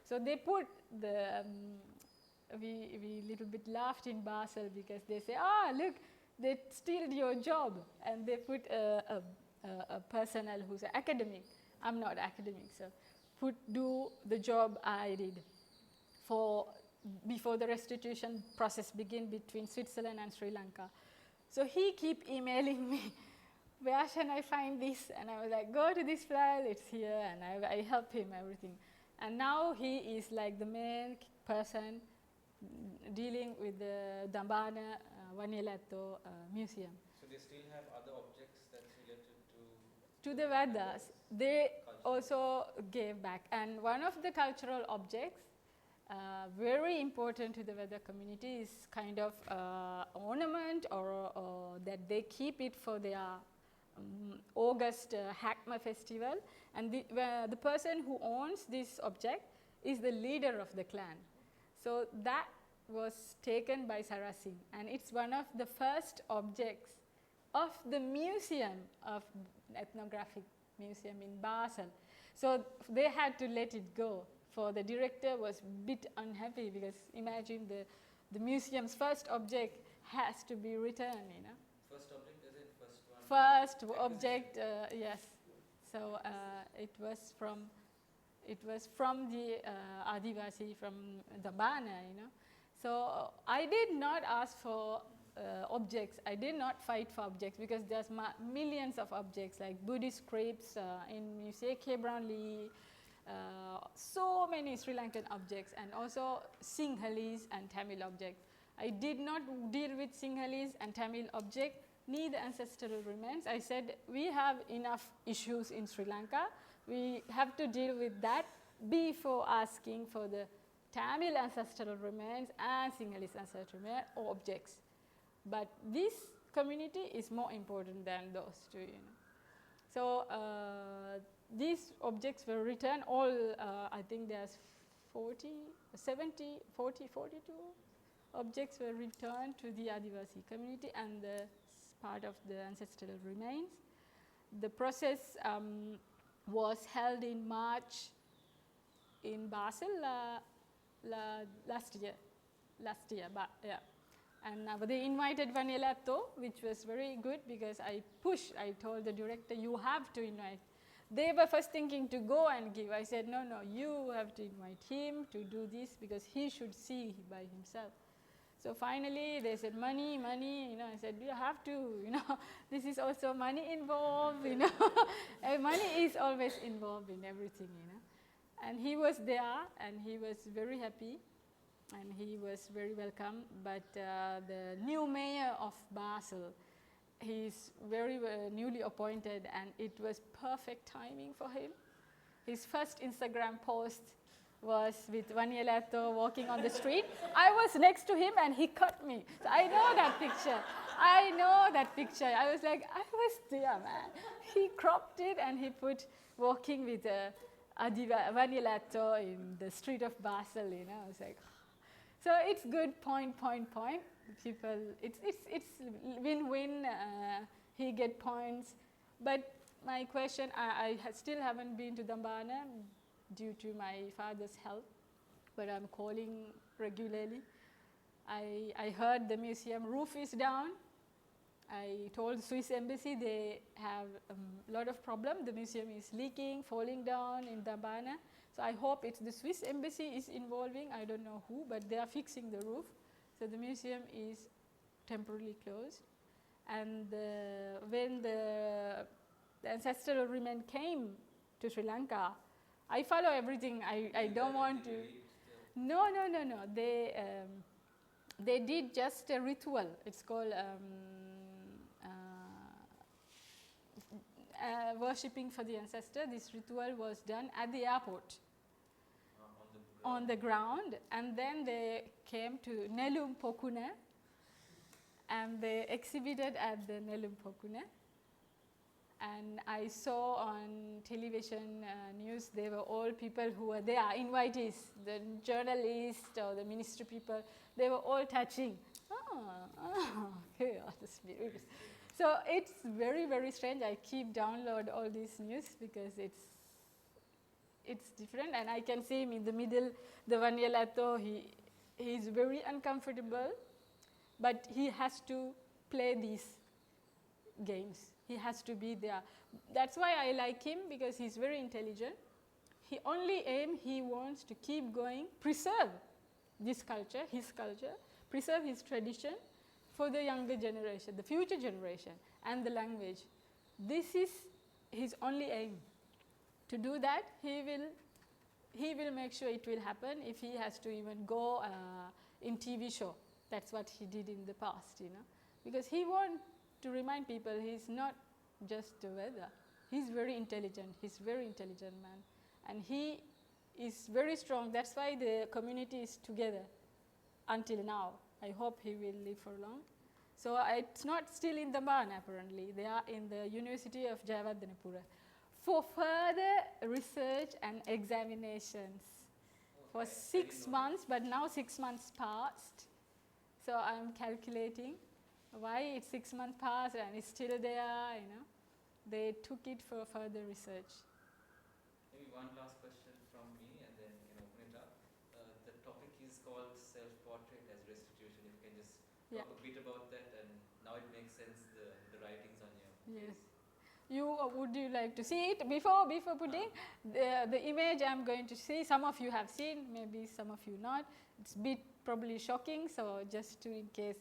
So they put the, we little bit laughed in Basel because they say, look, they steal your job, and they put a personnel who's an academic. I'm not academic, so do the job I did before the restitution process began between Switzerland and Sri Lanka. So he keep emailing me, where shall I find this? And I was like, go to this file, it's here, and I help him everything. And now he is like the main person dealing with the Dambana Wanniyala-Aettos museum. So they still have other objects that's related to the Vedas. They also gave back. And one of the cultural objects very important to the Veda community is kind of ornament or that they keep it for their August Hakma festival, and the person who owns this object is the leader of the clan. So that was taken by Sarasins, and it's one of the first objects of the museum of ethnographic museum in Basel. So they had to let it go. For the director was a bit unhappy, because imagine the museum's first object has to be returned, you know. First object, is it first one? First object, yes. So it was from the Adivasi, from Dambana, you know. So I did not ask for objects. I did not fight for objects, because there's millions of objects like Buddhist scripts in Museum K. Brownlee, so many Sri Lankan objects, and also Sinhalese and Tamil objects. I did not deal with Sinhalese and Tamil objects, neither ancestral remains. I said we have enough issues in Sri Lanka. We have to deal with that before asking for the Tamil ancestral remains and Sinhalese ancestral remains or objects. But this community is more important than those two, you know. So these objects were returned, all I think there's 42 objects were returned to the Adivasi community, and the part of the ancestral remains. The process was held in March in Basel last year, but yeah. And they invited Wanniyala-Aettos, which was very good, because I told the director, you have to invite. They were first thinking to go and give. I said, no, you have to invite him to do this, because he should see by himself. So finally they said, money, you know. I said, you have to, you know, this is also money involved, you know. Money is always involved in everything, you know. And he was there, and he was very happy, and he was very welcome. But the new mayor of Basel, he's very newly appointed, and it was perfect timing for him. His first Instagram post was with Wanniyala-Aettos walking on the street. I was next to him, and he cut me. So I know that picture. I was like, I was there, man. He cropped it, and he put walking with Wanniyala-Aettos in the street of Basel, you know. I was like, so it's good, point. People, it's win-win. He get points. But my question, I still haven't been to Dambana due to my father's health, but I'm calling regularly. I heard the museum roof is down. I told Swiss embassy they have a lot of problem. The museum is leaking, falling down in Dambana. So I hope it's the Swiss embassy is involving. I don't know who, but they are fixing the roof. So the museum is temporarily closed. And when the ancestral remain came to Sri Lanka, I follow everything. I don't want to. No. They did just a ritual. It's called worshipping for the ancestor. This ritual was done at the airport. On the ground, and then they came to Nelum Pokune, and they exhibited at the Nelum Pokune. And I saw on television news, they were all people who were there, invitees, the journalists or the ministry people, they were all touching. Okay, that's beautiful. So it's very, very strange. I keep download all these news, because it's different, and I can see him in the middle, the Wanniyala-Aettos, he's very uncomfortable, but he has to play these games. He has to be there. That's why I like him, because he's very intelligent. He only he wants to keep going, preserve this culture, his culture, preserve his tradition for the younger generation, the future generation, and the language. This is his only aim. To do that, he will make sure it will happen. If he has to even go in TV show, that's what he did in the past, you know, because he wants to remind people he's not just a weather. He's very intelligent. He's a very intelligent man, and he is very strong. That's why the community is together until now. I hope he will live for long. So it's not still in Dambana apparently. They are in the University of Jayawardenepura for further research and examinations for 6 months, but now 6 months passed. So I'm calculating why it's 6 months passed and it's still there, you know. They took it for further research. Maybe one last question from me and then you can open it up. The topic is called self-portrait as restitution. If you can just talk a bit about that, and now it makes sense, the writings on your Yes. Would you like to see it before putting the image I'm going to see? Some of you have seen, maybe some of you not. It's a bit probably shocking, so just to in case.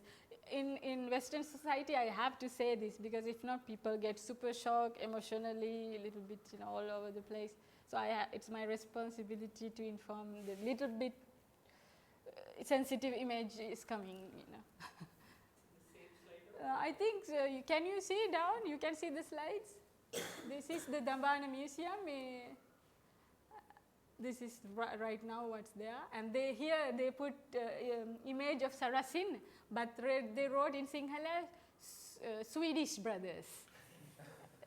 In Western society, I have to say this because if not, people get super shocked emotionally, a little bit, you know, all over the place. So it's my responsibility to inform the little bit sensitive image is coming, you know. I think, can you see down? You can see the slides. This is the Dambana Museum. This is right now what's there. And here they put image of Sarasin, but they wrote in Sinhala, Swedish brothers.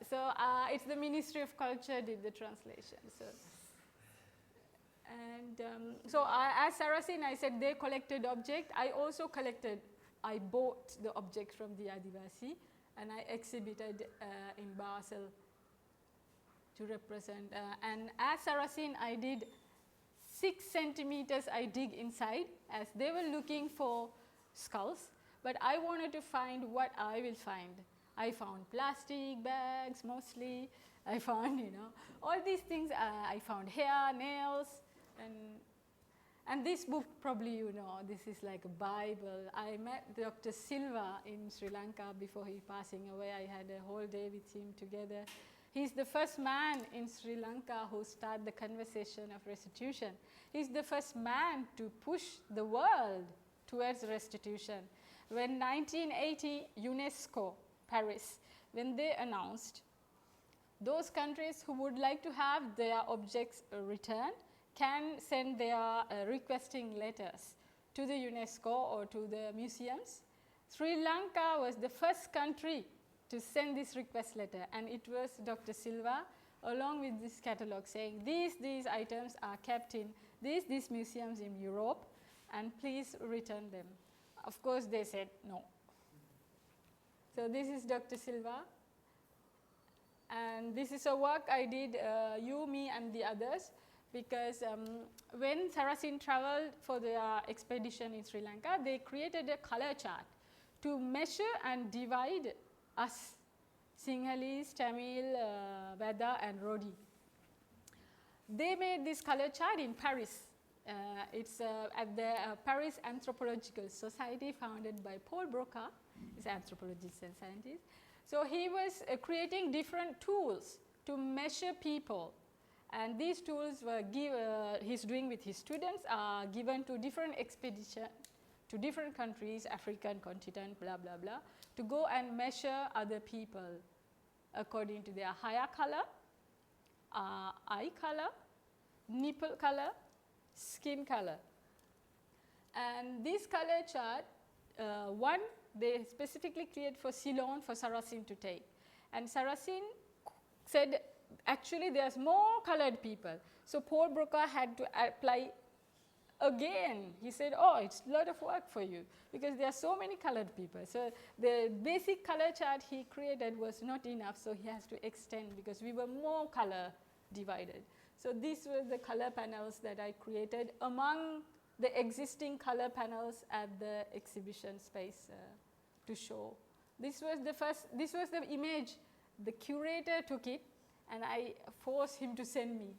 So it's the Ministry of Culture did the translation. So, and as Sarasin, I said they collected object. I also collected. I bought the object from the Adivasi and I exhibited in Basel to represent. And as Sarasin, I did 6 centimeters I dig inside as they were looking for skulls, but I wanted to find what I will find. I found plastic bags mostly. I found, you know, all these things. I found hair, nails, and this book, probably you know, this is like a Bible. I met Dr. Silva in Sri Lanka before he passing away. I had a whole day with him together. He's the first man in Sri Lanka who started the conversation of restitution. He's the first man to push the world towards restitution. When 1980 UNESCO, Paris, when they announced those countries who would like to have their objects returned can send their requesting letters to the UNESCO or to the museums. Sri Lanka was the first country to send this request letter, and it was Dr. Silva along with this catalog saying these items are kept in these museums in Europe and please return them. Of course they said no. So this is Dr. Silva, and this is a work I did, you, me and the others, because when Sarasins traveled for their expedition in Sri Lanka, they created a color chart to measure and divide us, Sinhalese, Tamil, Veda and Rodi. They made this color chart in Paris. It's at the Paris Anthropological Society founded by Paul Broca, he's an anthropologist and scientist. So he was creating different tools to measure people. And these tools were he's doing with his students are given to different expeditions, to different countries, African continent, blah, blah, blah, to go and measure other people according to their hair color, eye color, nipple color, skin color. And this color chart, one, they specifically created for Ceylon for Sarasins to take. And Sarasins said, actually there's more colored people. So Paul Broca had to apply again. He said, oh, it's a lot of work for you because there are so many colored people. So the basic color chart he created was not enough, so he has to extend because we were more color divided. So these were the color panels that I created among the existing color panels at the exhibition space to show. This was the image. The curator took it and I forced him to send me.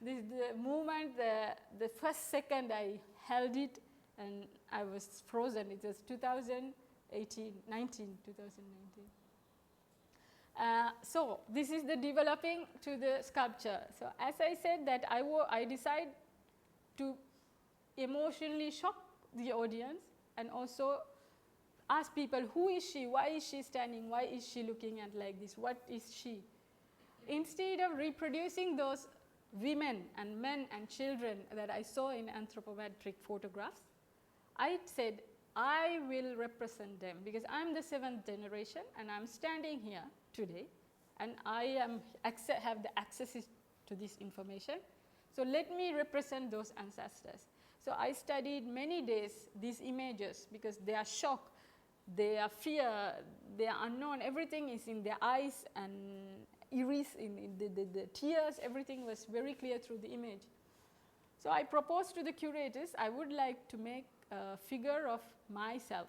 The moment, the first second I held it and I was frozen. It was 2019. So this is the developing to the sculpture. So as I said that I decided to emotionally shock the audience and also ask people, who is she? Why is she standing? Why is she looking at like this? What is she? Instead of reproducing those women and men and children that I saw in anthropometric photographs, I said, I will represent them because I'm the 7th generation and I'm standing here today and I have the access to this information. So let me represent those ancestors. So I studied many days these images because they are shock, they are fear, they are unknown, everything is in their eyes and iris, in the tears, everything was very clear through the image. So I proposed to the curators, I would like to make a figure of myself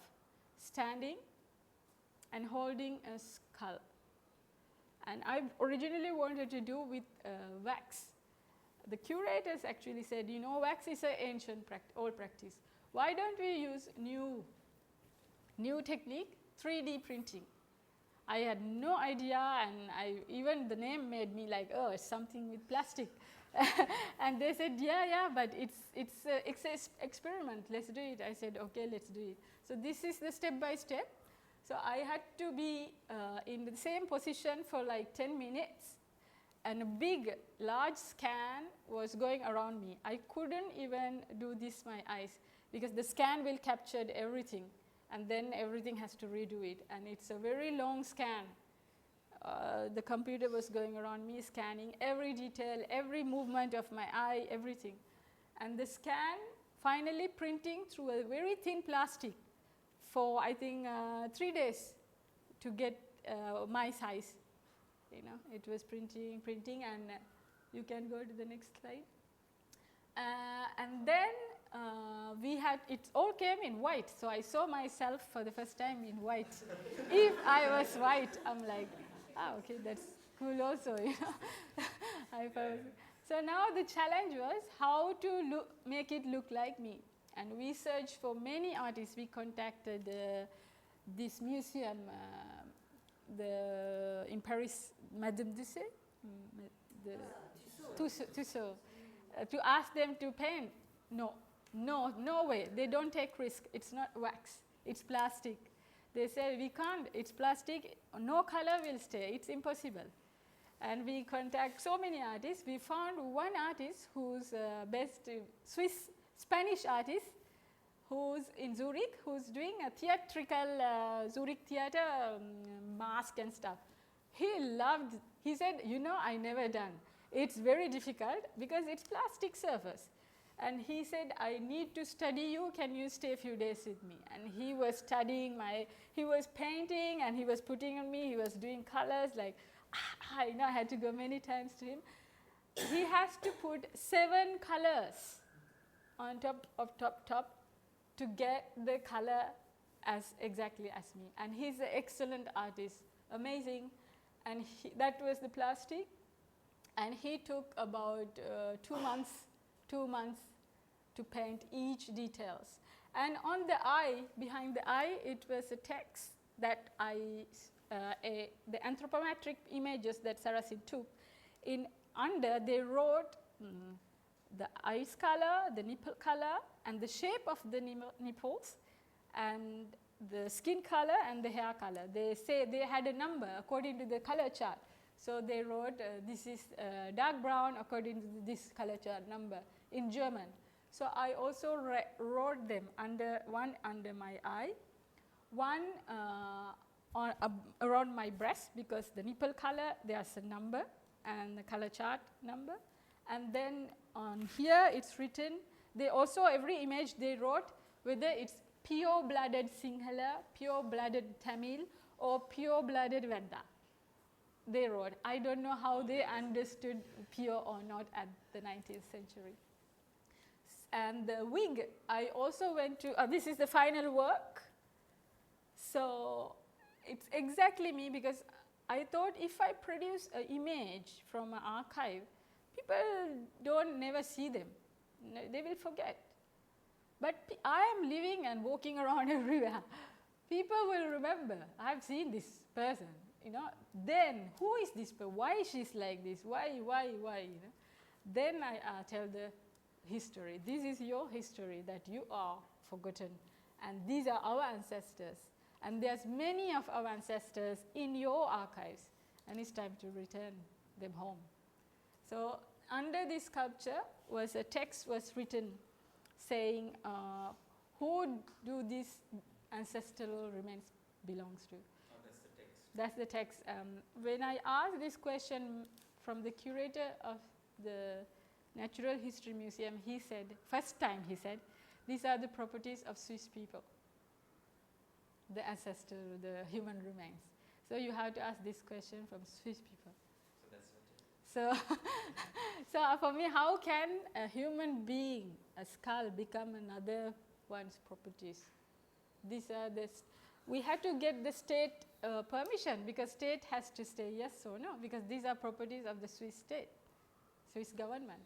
standing and holding a skull. And I originally wanted to do with wax. The curators actually said, you know, wax is an ancient old practice. Why don't we use new technique, 3D printing? I had no idea, and even the name made me like, oh, it's something with plastic. And they said, yeah, but it's an experiment, let's do it. I said, okay, let's do it. So this is the step by step. So I had to be in the same position for like 10 minutes, and a big, large scan was going around me. I couldn't even do this my eyes because the scan will capture everything, and then everything has to redo it, and it's a very long scan. The computer was going around me, scanning every detail, every movement of my eye, everything. And the scan finally printing through a very thin plastic for, I think, 3 days to get my size. You know, it was printing, and you can go to the next slide. And then it all came in white. So I saw myself for the first time in white. If I was white, I'm like, okay, that's cool also, you know. So now the challenge was how to make it look like me. And we searched for many artists. We contacted this museum in Paris, Madame Tussaud, to ask them to paint. No way. They don't take risk. It's not wax. It's plastic. They said, we can't. It's plastic. No color will stay. It's impossible. And we contact so many artists. We found one artist who's best Spanish artist who's in Zurich, who's doing a theatrical Zurich theater mask and stuff. He said, you know, I never done. It's very difficult because it's plastic surface. And he said, I need to study you. Can you stay a few days with me? And he was studying he was painting and he was putting on me. He was doing colors like, I had to go many times to him. He has to put 7 colors on top of top to get the color exactly as me. And he's an excellent artist, amazing. And that was the plastic. And he took about 2 months to paint each details. And on the eye, behind the eye, it was a text that the anthropometric images that Sarasins took. Under they wrote the eyes color, the nipple color, and the shape of the nipples, and the skin color and the hair color. They say they had a number according to the color chart. So they wrote, this is dark brown according to this color chart number in German. So I also wrote them one under my eye, one around my breast, because the nipple color, there's a number, and the color chart number. And then on here it's written, they also, every image they wrote, whether it's pure-blooded Sinhala, pure-blooded Tamil, or pure-blooded Veda. They wrote. I don't know how they understood pure or not at the 19th century. And the wig, I also went to, this is the final work. So it's exactly me, because I thought if I produce an image from an archive, people never see them. They will forget. But I am living and walking around everywhere. People will remember, I've seen this person, you know. Then, who is this person? Why she's like this? Why, you know? Then I tell the history. This is your history that you are forgotten. And these are our ancestors. And there's many of our ancestors in your archives. And it's time to return them home. So under this sculpture was a text was written saying, who do these ancestral remains belongs to? Oh, that's the text. That's the text. When I asked this question from the curator of the Natural History Museum, he said, first time he said, these are the properties of Swiss people, the ancestral, the human remains. So you have to ask this question from Swiss people. So that's what it is. So, so for me, how can a human being, a skull, become another one's properties? These are the we have to get the state permission, because state has to say yes or no, because these are properties of the Swiss state, Swiss government,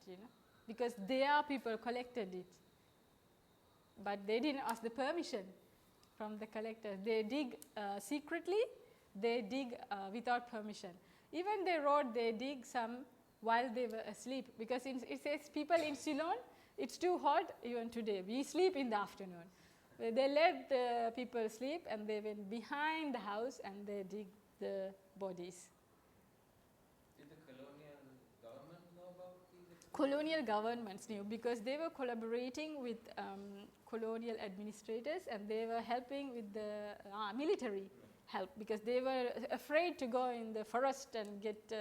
because their people collected it, but they didn't ask the permission from the collectors. They dig secretly, they dig without permission. Even they wrote they dig some while they were asleep, because it says people in Ceylon, it's too hot even today. We sleep in the afternoon. They let the people sleep, and they went behind the house and they dig the bodies. Did the colonial government know about these? Colonial governments knew, because they were collaborating with colonial administrators, and they were helping with the military help, because they were afraid to go in the forest and get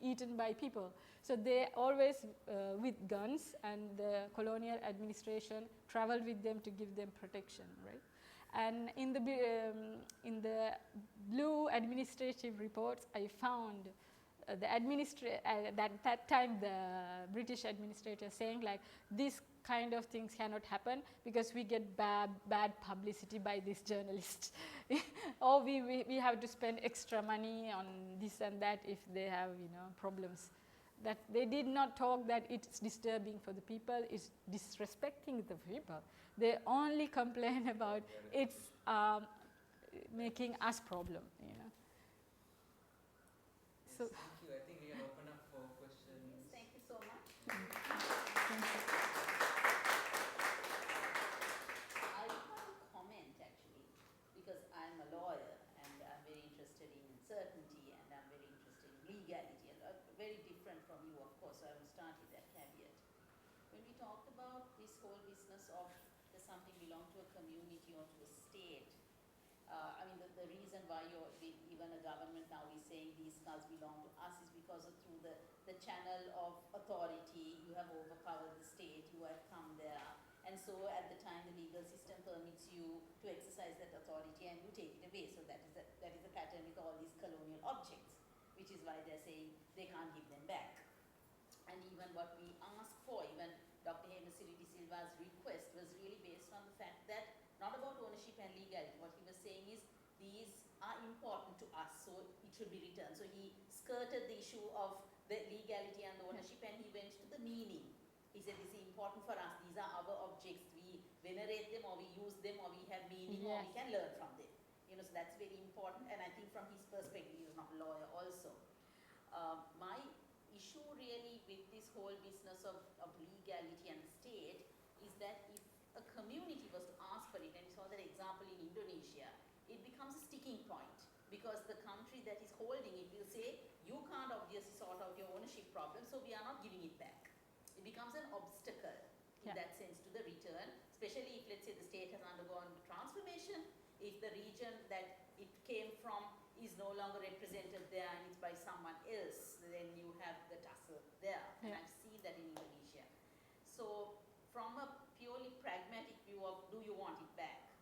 eaten by people. So they always with guns, and the colonial administration traveled with them to give them protection, right? And in the blue administrative reports, I found that time the British administrator saying like, this kind of things cannot happen because we get bad publicity by these journalists. Or we have to spend extra money on this and that if they have problems. That they did not talk that it's disturbing for the people, it's disrespecting the people. They only complain about it's making us problem, Yes, So, thank you. I think we can open up for questions. Yes, thank you so much. thank you. I want to comment actually, because I'm a lawyer and I'm very interested in certainty and I'm very interested in legality, and very different from you, of course, so I will start with that caveat. When we talked about this whole business of does something belong to a community or to a state, I mean the reason why even a government now is saying these skulls belong to us is because of through the channel of authority, you have overpowered the state, you have come there, and so at the time the legal system permits you to exercise that authority and you take it away. So that is the pattern with all these colonial objects, which is why they're saying they can't give them back. And even what we asked for, even Dr. Hemasiri De Silva's request was really based on the fact that not about ownership and legality. What he was saying is these are important to us, so it should be returned. So he skirted the issue of the legality and the ownership, and he went to the meaning. He said this is important for us. These are our objects. We venerate them, or we use them, or we have meaning, or we can learn from them. So that's very important. And I think from his perspective, he is not a lawyer also. My issue really with this whole business of legality and the state is that if a community was to ask for it, and you saw that example in Indonesia, it becomes a sticking point, because the country that is holding it will say, you can't obviously sort out your ownership problem, so we are not giving it back. It becomes an obstacle in that sense to the return, especially if, let's say, the state has undergone transformation, if the region that it came from is no longer represented there and it's by someone else, then you have the tussle there. And I've seen that in Indonesia. So from a purely pragmatic view of do you want it back,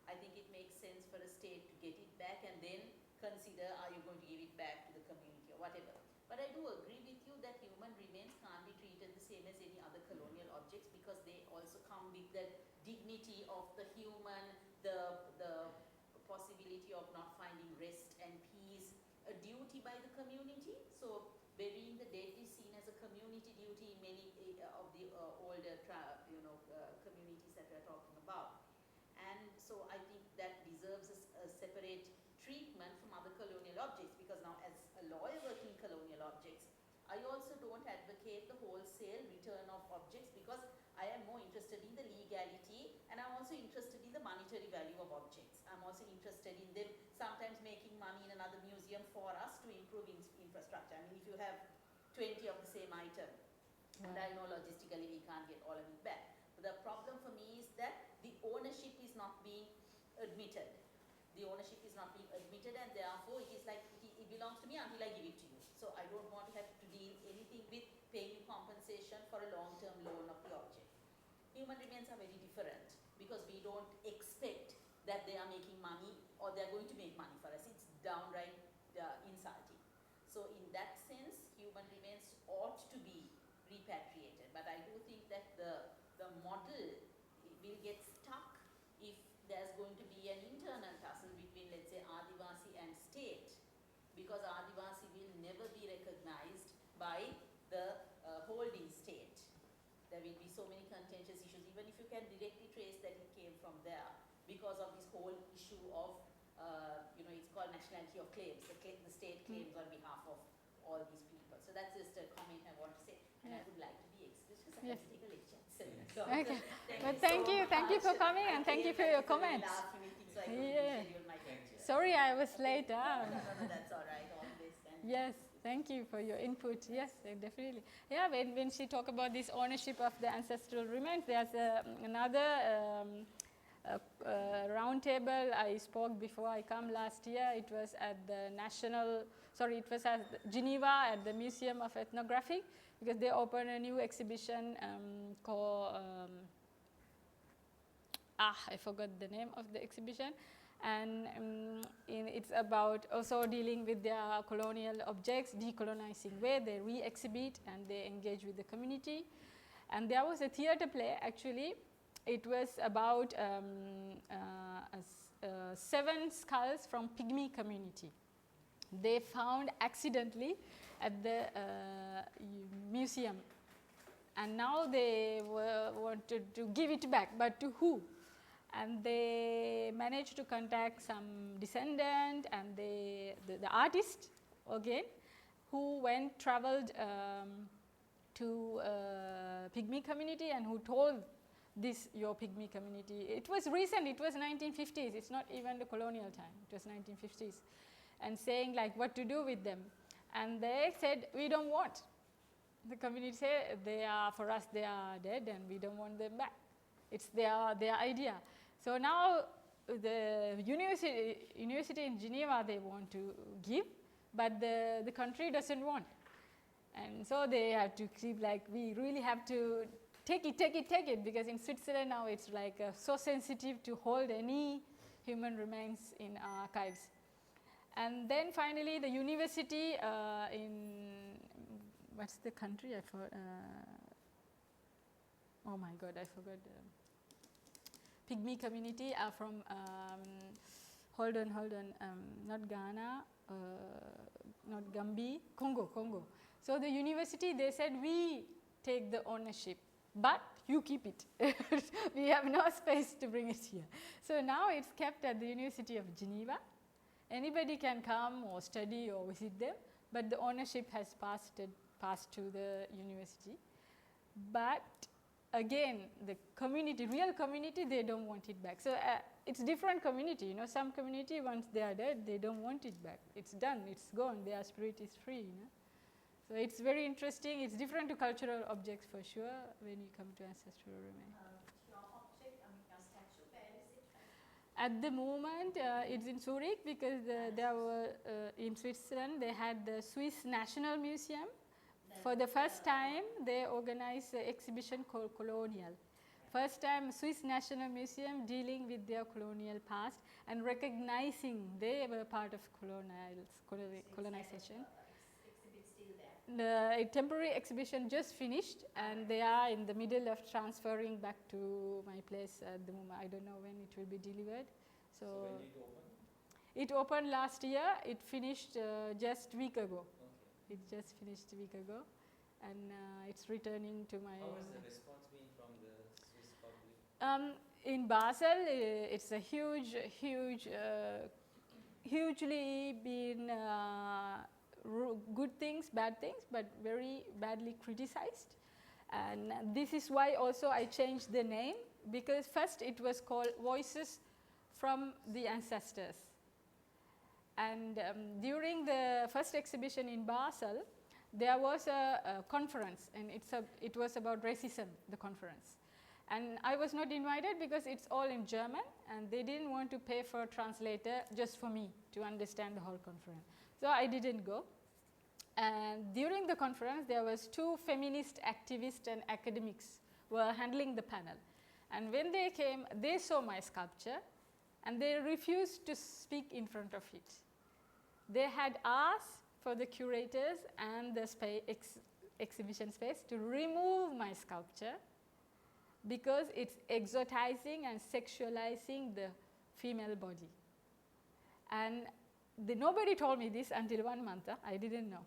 I think it makes sense for a state to get it back and then consider are you going to give it back to the community or whatever. But I do agree with you that human remains can't be treated the same as any other colonial objects, because they also come with the dignity of the human, the possibility of not finding rest and peace, a duty by the community. So burying the dead is seen as a community duty in many of the older communities that we're talking about. And so I think that deserves a separate treatment from other colonial objects, because now as a lawyer working in colonial objects, I also don't advocate the wholesale return of objects, because I am more interested in the legality, and I'm also interested in the monetary value of objects. I'm also interested in them sometimes making money in another museum for us to improve infrastructure. I mean, if you have 20 of the same item, and I know logistically we can't get all of it back. But the problem for me is that the ownership is not being admitted. The ownership is not being admitted, and therefore it is like it belongs to me until I give it to you. So I don't want to have to deal anything with paying you compensation for a long-term loan of the object. Human remains are very different because we don't expect that they are making money or they are going to make money for us. It's downright insulting. So in that sense, human remains ought to be repatriated. But I do think that the model will get stuck if there's going to be an internal tussle between, let's say, Adivasi and state, because Adivasi will never be recognized by the holding state. There will be so many contentious issues, even if you can directly trace that it came from there, because of this whole issue of, it's called nationality of claims. The state claims on behalf of all these people. So that's just a comment I want to say. And I would like to be explicit because I have to take a lecture. So Okay. But thank you for coming, and thank you for your comments. Sorry I was late. No, that's all right. Always. Yes, thank you for your input. Yes, definitely. Yeah, when she talked about this ownership of the ancestral remains, there's another roundtable I spoke before I come last year. It was at the it was at Geneva at the Museum of Ethnography, because they opened a new exhibition called, I forgot the name of the exhibition. And it's about also dealing with their colonial objects, decolonizing way. They re-exhibit and they engage with the community. And there was a theater play, actually. It was about 7 skulls from Pygmy community. They found accidentally at the museum. And now they wanted to give it back, but to who? And they managed to contact some descendant and the artist again, who traveled to Pygmy community and who told this your Pygmy community. It was recent, it was 1950s, it's not even the colonial time, it was 1950s. And saying like what to do with them. And they said, we don't want. The community said, for us they are dead and we don't want them back. It's their idea. So now the university in Geneva they want to give, but the country doesn't want. And so they have to keep like, we really have to take it, because in Switzerland now it's like so sensitive to hold any human remains in archives. And then finally the university what's the country? I forgot. Oh my God, I forgot. Pygmy community are from, hold on, not Ghana, not Gambia, Congo. So the university, they said, we take the ownership, but you keep it. We have no space to bring it here. So now it's kept at the University of Geneva. Anybody can come or study or visit them, but the ownership has passed to the university. But again, the community, real community, they don't want it back. So it's different community, some community, once they are dead, they don't want it back. It's done, it's gone, their spirit is free, So it's very interesting. It's different to cultural objects for sure when you come to ancestral remains. Your object, your statue, where is it? At the moment, it's in Zurich, because there were, in Switzerland, they had the Swiss National Museum. For the first time, they organized an exhibition called Colonial. First time, Swiss National Museum dealing with their colonial past and recognizing they were part of colonization. Exhibit still there? The temporary exhibition just finished, and they are in the middle of transferring back to my place at the moment. I don't know when it will be delivered. So when did it open? It opened last year. It finished just a week ago. It just finished a week ago, and it's returning to my... How has the response been from the Swiss public? In Basel, it's a hugely been good things, bad things, but very badly criticized. And this is why also I changed the name, because first it was called Voices from the Ancestors. And during the first exhibition in Basel, there was a conference, and it was about racism, the conference. And I was not invited because it's all in German, and they didn't want to pay for a translator just for me to understand the whole conference. So I didn't go. And during the conference, there was 2 feminist activists and academics were handling the panel. And when they came, they saw my sculpture, and they refused to speak in front of it. They had asked for the curators and the exhibition space to remove my sculpture because it's exotizing and sexualizing the female body. And nobody told me this until 1 month. I didn't know.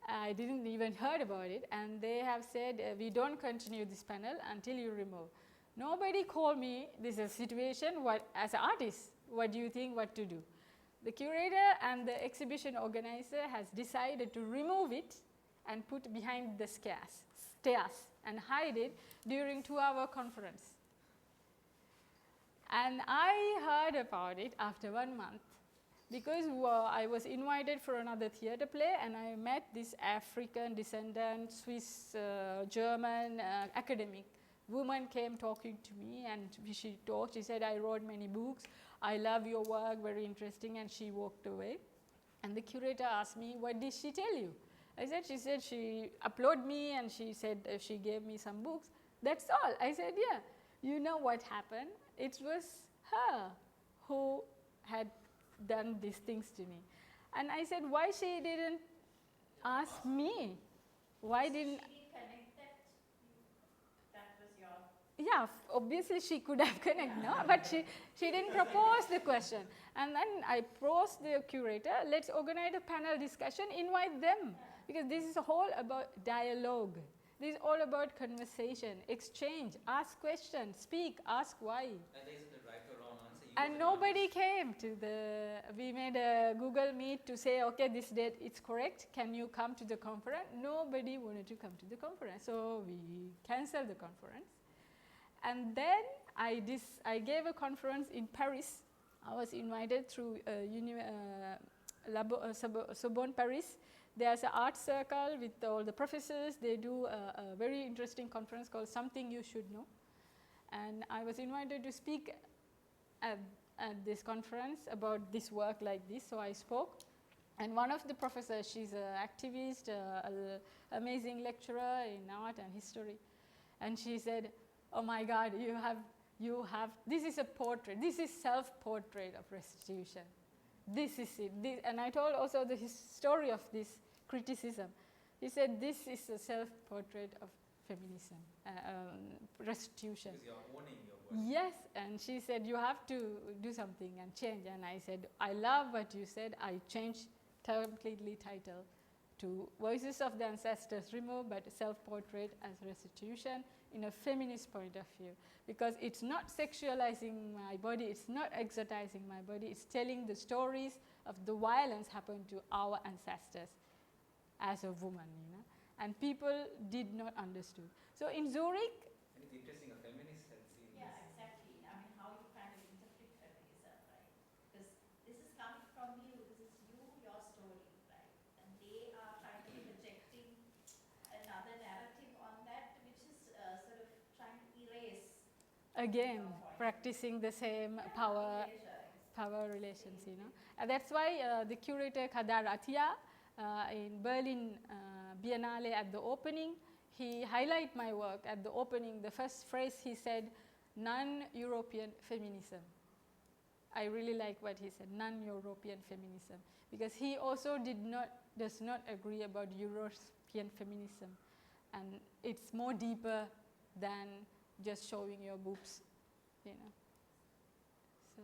I didn't even heard about it. And they have said, we don't continue this panel until you remove. Nobody called me. This is a situation, as an artist, what do you think what to do? The curator and the exhibition organizer has decided to remove it and put behind the stairs and hide it during 2-hour conference. And I heard about it after 1 month because I was invited for another theater play, and I met this African descendant, Swiss, German academic. Woman came talking to me, and she talked. She said, I wrote many books. I love your work, very interesting, and she walked away. And the curator asked me, what did she tell you? She said she uploaded me, and she said she gave me some books. That's all. I said, yeah. You know what happened? It was her who had done these things to me. And I said, why she didn't ask me? Why didn't... Yeah, obviously she could have connected, no? But she didn't propose the question. And then I proposed the curator, let's organize a panel discussion, invite them. Because this is all about dialogue. This is all about conversation, exchange, ask questions, speak, ask why. And there isn't a right or wrong answer. And nobody came to we made a Google Meet to say, okay, this date it's correct, can you come to the conference? Nobody wanted to come to the conference, so we canceled the conference. And then I gave a conference in Paris. I was invited through Sorbonne Paris. There's an art circle with all the professors. They do a very interesting conference called Something You Should Know. And I was invited to speak at this conference about this work like this, so I spoke. And one of the professors, she's an activist, an amazing lecturer in art and history. And she said, oh my God, you have, this is a portrait, this is self-portrait of restitution. This is it. And I told also the story of this criticism. He said, this is a self-portrait of feminism, restitution. Because you're owning your work. Yes, and she said, you have to do something and change. And I said, I love what you said. I changed completely title to Voices of the Ancestors Removed, but self-portrait as restitution in a feminist point of view. Because it's not sexualizing my body, it's not exotizing my body, it's telling the stories of the violence happened to our ancestors as a woman, you know. And people did not understand. So in Zurich... And it's interesting, a feminist has seen yeah, this. exactly. I mean, how you kind of interpret feminism, right? Because this is coming from you, this is you, your story, right? And they are trying to be projecting another narrative on that, which is sort of trying to erase. Again, practicing the same power relations, you know. And that's why the curator Kadar Attia in Berlin Biennale at the opening, he highlighted my work at the opening. The first phrase he said, non-European feminism. I really like what he said, non-European feminism, because he also does not agree about European feminism, and it's more deeper than just showing your boobs, you know. So,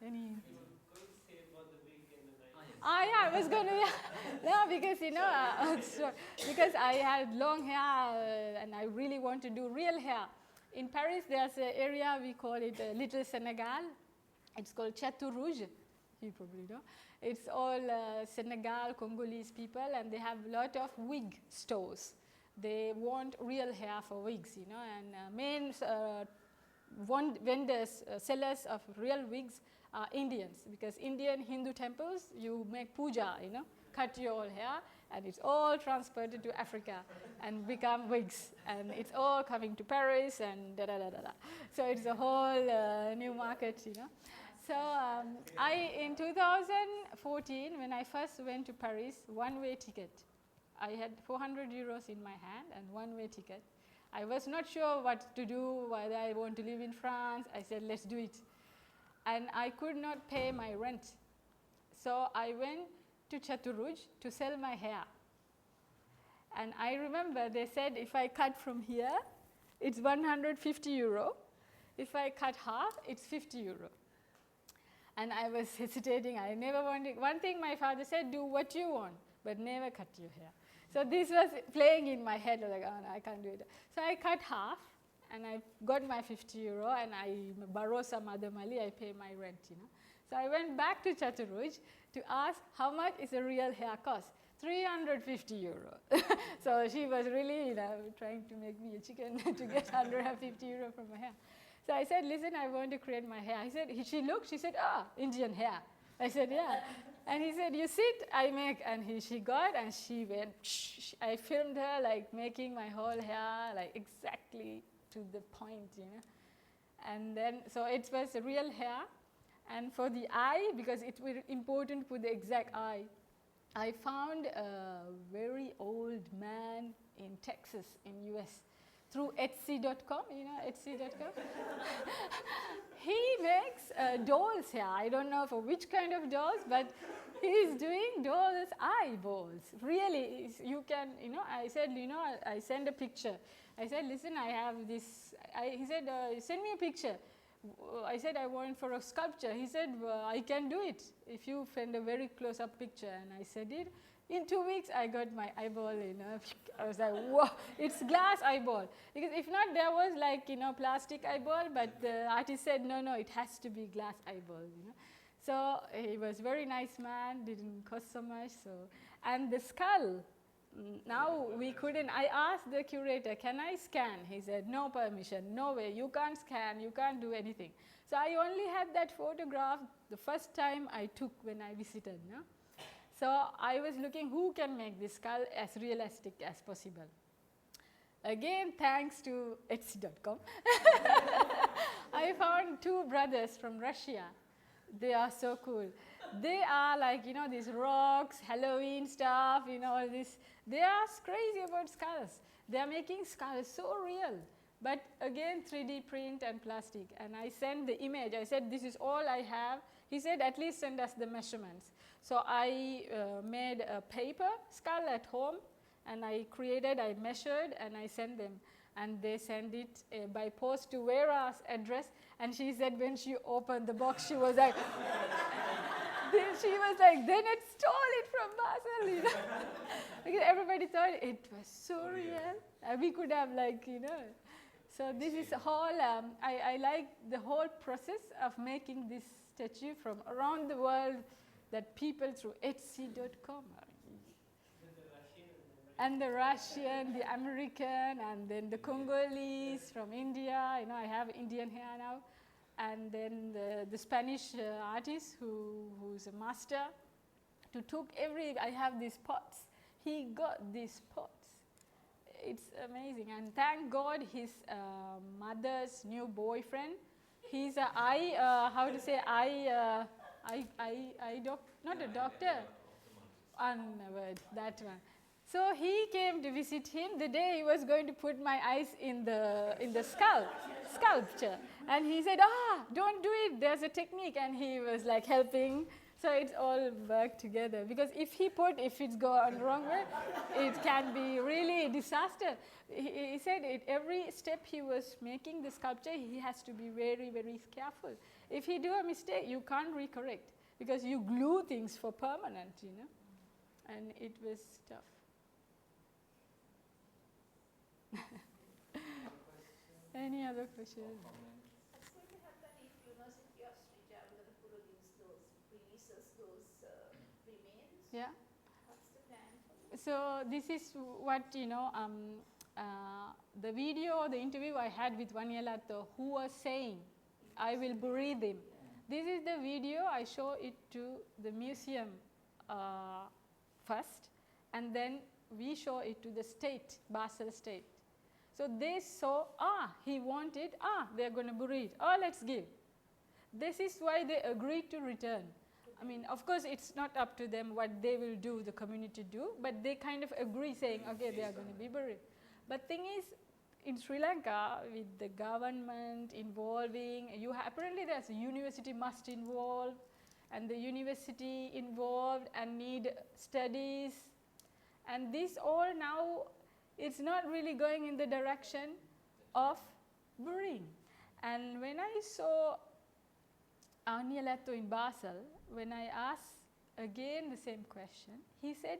any? Yeah, I was going to, no, because, you know, because I had long hair and I really want to do real hair. In Paris, there's an area, we call it Little Senegal. It's called Chateau Rouge, you probably know. It's all Senegal, Congolese people, and they have a lot of wig stores. They want real hair for wigs, you know, and main vendors, sellers of real wigs are Indians, because Indian Hindu temples, you make puja, you know, cut your whole hair, and it's all transported to Africa and become wigs, and it's all coming to Paris and da da da da da. So it's a whole new market, you know. So in 2014, when I first went to Paris, one-way ticket. I had 400 euros in my hand and one-way ticket. I was not sure what to do, whether I want to live in France. I said, let's do it. And I could not pay my rent. So I went to Chaturuj to sell my hair. And I remember they said if I cut from here, it's 150 euro. If I cut half, it's 50 euro. And I was hesitating. I never wanted. One thing my father said, do what you want, but never cut your hair. So this was playing in my head, like, oh, no, I can't do it. So I cut half, and I got my 50 euro, and I borrow some other money, I pay my rent, you know. So I went back to Chaturuj to ask how much is a real hair cost. 350 euro. So she was really, you know, trying to make me a chicken to get 150 euro from my hair. So I said, listen, I want to create my hair. She looked, she said, Indian hair. I said, yeah. And he said, you sit, I make. And she got, and she went, I filmed her, like, making my whole hair, like, exactly to the point, you know. And then, so it was a real hair. And for the eye, because it was important for the exact eye, I found a very old man in Texas, in US, through Etsy.com, you know Etsy.com? He makes dolls here. I don't know for which kind of dolls, but he's doing dolls' eyeballs. Really, you can, you know, I said, you know, I send a picture. I said, listen, I have this. He said, send me a picture. I said, I want for a sculpture. He said, I can do it if you send a very close-up picture. And I said it. In 2 weeks, I got my eyeball, you know. I was like, whoa, it's glass eyeball. Because if not, there was like, you know, plastic eyeball, but the artist said, no, it has to be glass eyeball, you know. So he was a very nice man, didn't cost so much. So, and the skull, now we couldn't. I asked the curator, can I scan? He said, no permission, no way, you can't scan, you can't do anything. So I only had that photograph the first time I took when I visited, no? So I was looking who can make this skull as realistic as possible. Again, thanks to Etsy.com, I found two brothers from Russia. They are so cool. They are like, you know, these rocks, Halloween stuff, you know, all this. They are crazy about skulls. They are making skulls so real. But again, 3D print and plastic. And I sent the image. I said, this is all I have. He said, at least send us the measurements. So I made a paper skull at home, and I measured, and I sent them. And they sent it by post to Vera's address. And she said when she opened the box, she was like, Deneth stole it from Basel, you know. Because everybody thought it was so real. We could have, like, you know. So this is a whole, I like the whole process of making this statue from around the world that people through Etsy.com are using. And the Russian, the American, and then the Congolese from India. You know, I have Indian hair now. And then the Spanish artist who's a master. I have these pots. He got these pots. It's amazing. And thank God his mother's new boyfriend, he's not a doctor. That one. So he came to visit him the day he was going to put my eyes in the sculpture. And he said, don't do it, there's a technique. And he was like helping. So it's all worked together. Because if it's gone wrong way, it can be really a disaster. He said every step he was making the sculpture, he has to be very, very careful. If he do a mistake, you can't recorrect. Because you glue things for permanent, you know. And it was tough. Any other questions? What's going to happen if University of Sri are going to produce those remains? Yeah. What's the plan for this? So this is what, you know, the video, the interview I had with Wanniyala-Aettos, who was saying, I will bury them. This is the video. I show it to the museum first, and then we show it to the state, Basel state. So they saw, he wanted, they're going to bury it, let's give. This is why they agreed to return. I mean, of course, it's not up to them what they will do, the community do, but they kind of agree saying, okay, they are going to be buried. But thing is, in Sri Lanka, with the government involving, apparently there's a university must involve, and the university involved and need studies. And this all now, it's not really going in the direction of burying. And when I saw Wanniyala-Aettos in Basel, when I asked again the same question, he said,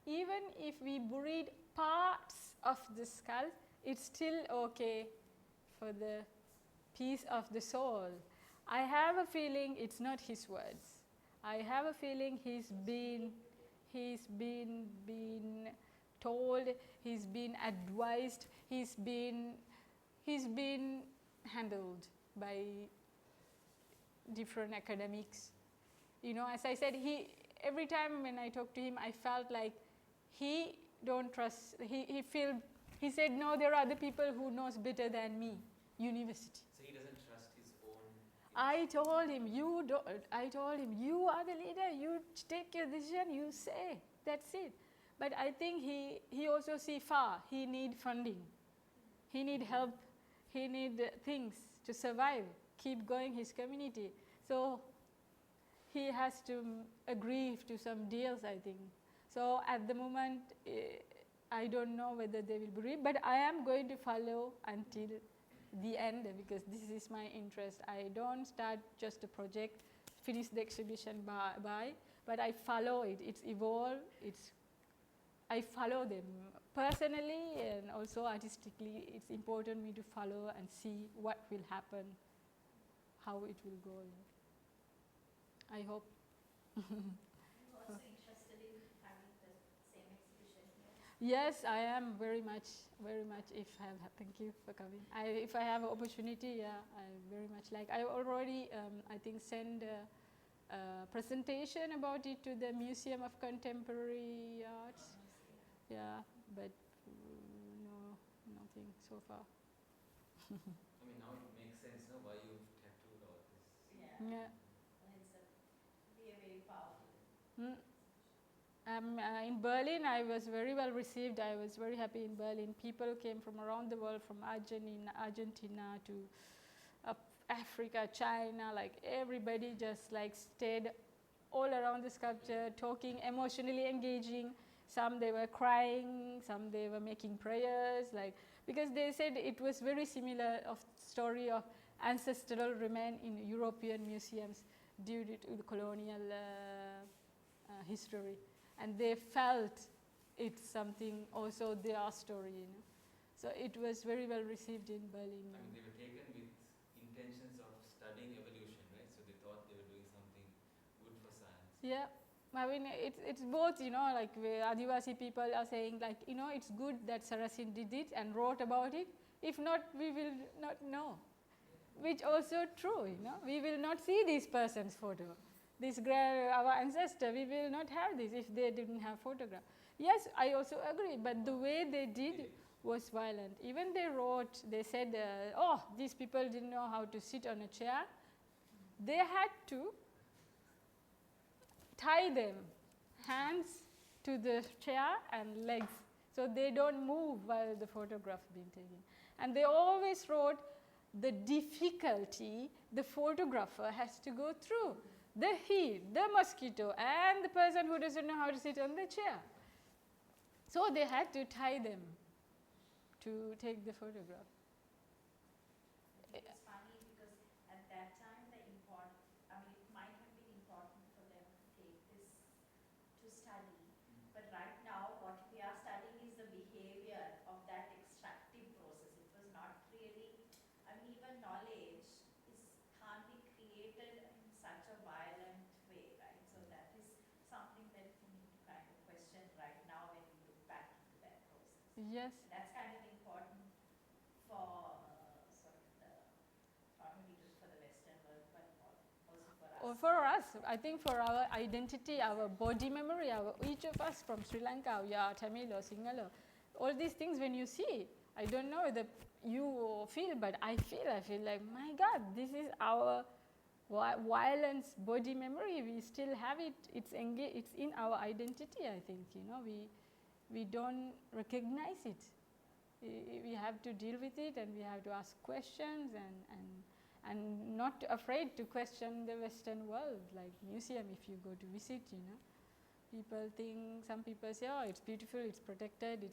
even if we buried parts of the skull, it's still okay for the piece of the soul. I have a feeling it's not his words. I have a feeling he's been told, he's been advised, he's been handled by different academics. You know, as I said, every time when I talk to him, I felt like he don't trust, he said, no, there are other people who knows better than me, university. So he doesn't trust his own. I told him, you are the leader, you take your decision, you say, that's it. But I think he also see far, he need funding, he need help, he need things to survive, keep going his community. So he has to agree to some deals, I think. So at the moment, I don't know whether they will bury, but I am going to follow until the end because this is my interest. I don't start just a project, finish the exhibition but I follow it. It's evolved. I follow them personally and also artistically. It's important me to follow and see what will happen, how it will go. I hope. Also interested in having the same exhibition here? Yes, I am very much. Thank you for coming. If I have an opportunity, I very much like. I already, I think, sent a presentation about it to the Museum of Contemporary Arts. Yeah, but nothing so far. I mean, now it makes sense, no, why you've tattooed all this. Yeah. And it's a very powerful. In Berlin, I was very well received. I was very happy in Berlin. People came from around the world, from Argentina to Africa, China, like everybody just like stayed all around the sculpture, talking, emotionally engaging. Some they were crying, some they were making prayers, like, because they said it was very similar of story of ancestral remain in European museums due to the colonial history. And they felt it's something also their story, you know. So it was very well received in Berlin. I mean, they were taken with intentions of studying evolution, right? So they thought they were doing something good for science. Yeah. I mean, it's both, you know, like Adivasi people are saying, like, you know, it's good that Sarasins did it and wrote about it. If not, we will not know. Which also true, you know. We will not see this person's photo. Our ancestor, we will not have this if they didn't have photograph. Yes, I also agree, but the way they did was violent. Even they said, these people didn't know how to sit on a chair. They had to tie them, hands to the chair and legs, so they don't move while the photograph is being taken. And they always wrote the difficulty the photographer has to go through. The heat, the mosquito, and the person who doesn't know how to sit on the chair. So they had to tie them to take the photograph. It's funny because at that time it might have been important for them to take this to study. But right now what we are studying is the behavior of that extractive process. It was not really, even knowledge can't be created in such a violent way, right? So that is something that we need to kind of question right now when we look back into that process. Yes. That's kind of important for sort of not only just for the Western world, but also for us. Or for us, I think for our identity, our body memory, each of us from Sri Lanka, we are Tamil or Sinhala, all these things when you see, I don't know whether you feel, but I feel like, my God, this is our violence body memory. We still have it. It's in our identity, I think. We don't recognize it. We have to deal with it, and we have to ask questions, and not afraid to question the Western world, like museum. If you go to visit, some people say, oh, it's beautiful, it's protected,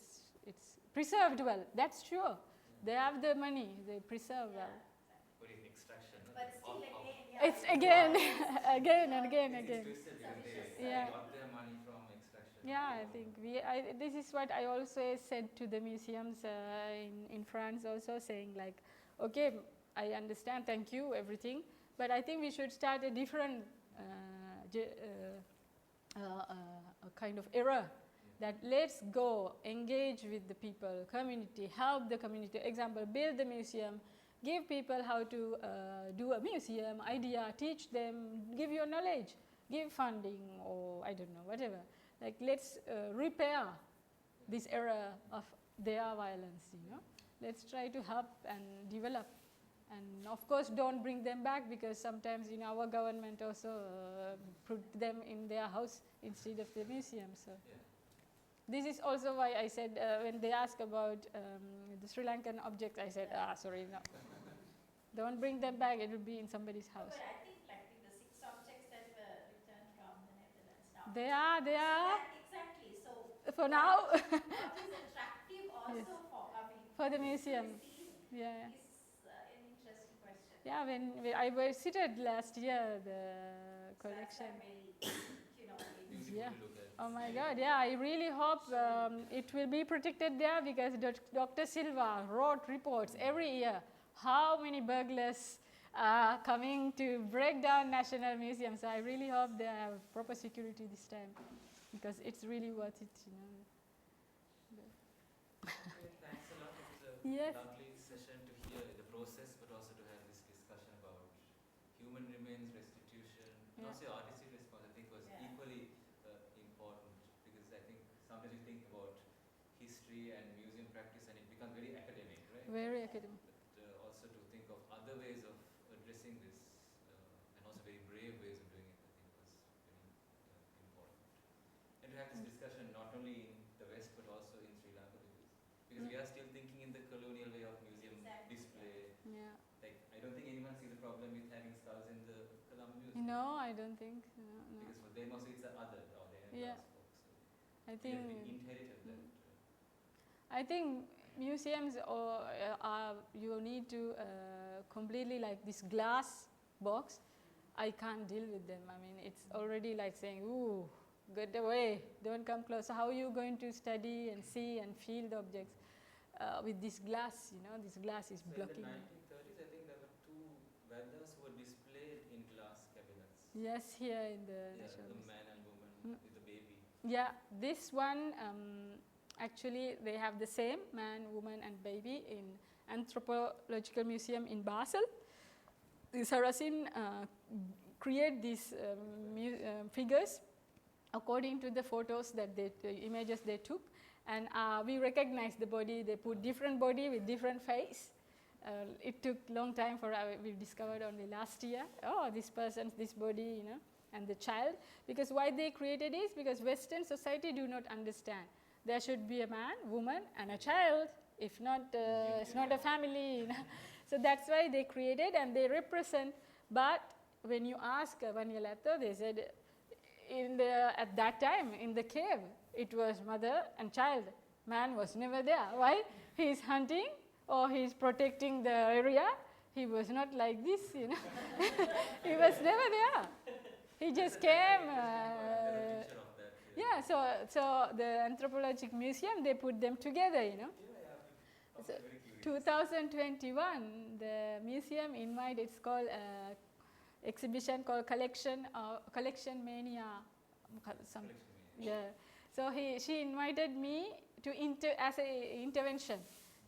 it's preserved well. That's true. They have the money, they preserve well. But it's extraction. But still again, It's again, again and again. It's twisted because they got their money from extraction. Yeah, I think this is what I also said to the museums in France also, saying like, okay, I understand, thank you, everything, but I think we should start a different kind of era. That let's go engage with the people, community, help the community. Example, build the museum, give people how to do a museum idea, teach them, give your knowledge, give funding, or I don't know, whatever. Like let's repair this era of their violence. Let's try to help and develop. And of course, don't bring them back, because sometimes in our government also put them in their house instead of the museum. So. Yeah. This is also why I said, when they ask about the Sri Lankan objects, I said, sorry, no. Don't bring them back, it will be in somebody's house. But I think like with the 6 objects that were returned from the Netherlands now. They are. Yeah, exactly. So for now. What is attractive also Yes. for the museum. Yeah. Is an interesting question. Yeah, when I visited last year, the collection. Yeah. Oh my God, yeah, I really hope it will be protected there, because Dr. Silva wrote reports every year how many burglars are coming to break down national museums. So I really hope they have proper security this time, because it's really worth it. Okay, thanks a lot. It was a lovely session to hear the process, but also to have this discussion about human remains, restitution, and also artistic response. I think was equally important, because I think sometimes you think about history and museum practice and it becomes very academic, right? Very academic. But also to think of other ways of addressing this, and also very brave ways of doing it, I think was very important. And to have this discussion not only in the West but also in Sri Lanka, because we are still thinking in the colonial way of museum display. Yeah. Like, I don't think anyone sees a problem with having skulls in the Colombo Museum. No, I don't think. No. Because for them also it's the other, or they Yeah. So I think. Inherited that. I think museums you need to completely, like this glass box, I can't deal with them. I mean, it's already like saying, ooh, get away, don't come close. So how are you going to study and see and feel the objects with this glass? This glass is blocking. In the 1930s, I think there were 2 Vedas who were displayed in glass cabinets. Yes, here in the the man and woman with the baby. Yeah, this one, actually they have the same man, woman and baby in Anthropological Museum in Basel. The Sarasins create these figures according to the photos that the images they took, and we recognize the body. They put different body with different face. It took long time for we discovered only last year. Oh, this person's this body, and the child. Because why they created is because Western society do not understand. There should be a man, woman, and a child. If not, it's not a family. So that's why they created, and they represent. But when you ask Wanniyala-Aettos, they said at that time in the cave, it was mother and child. Man was never there. Why? He's hunting or he's protecting the area. He was not like this, He was never there. He just came. Yeah, so the Anthropological Museum, they put them together, So 2021, the museum invited, it's called exhibition called Collection Mania. Yeah. So she invited me to as an intervention.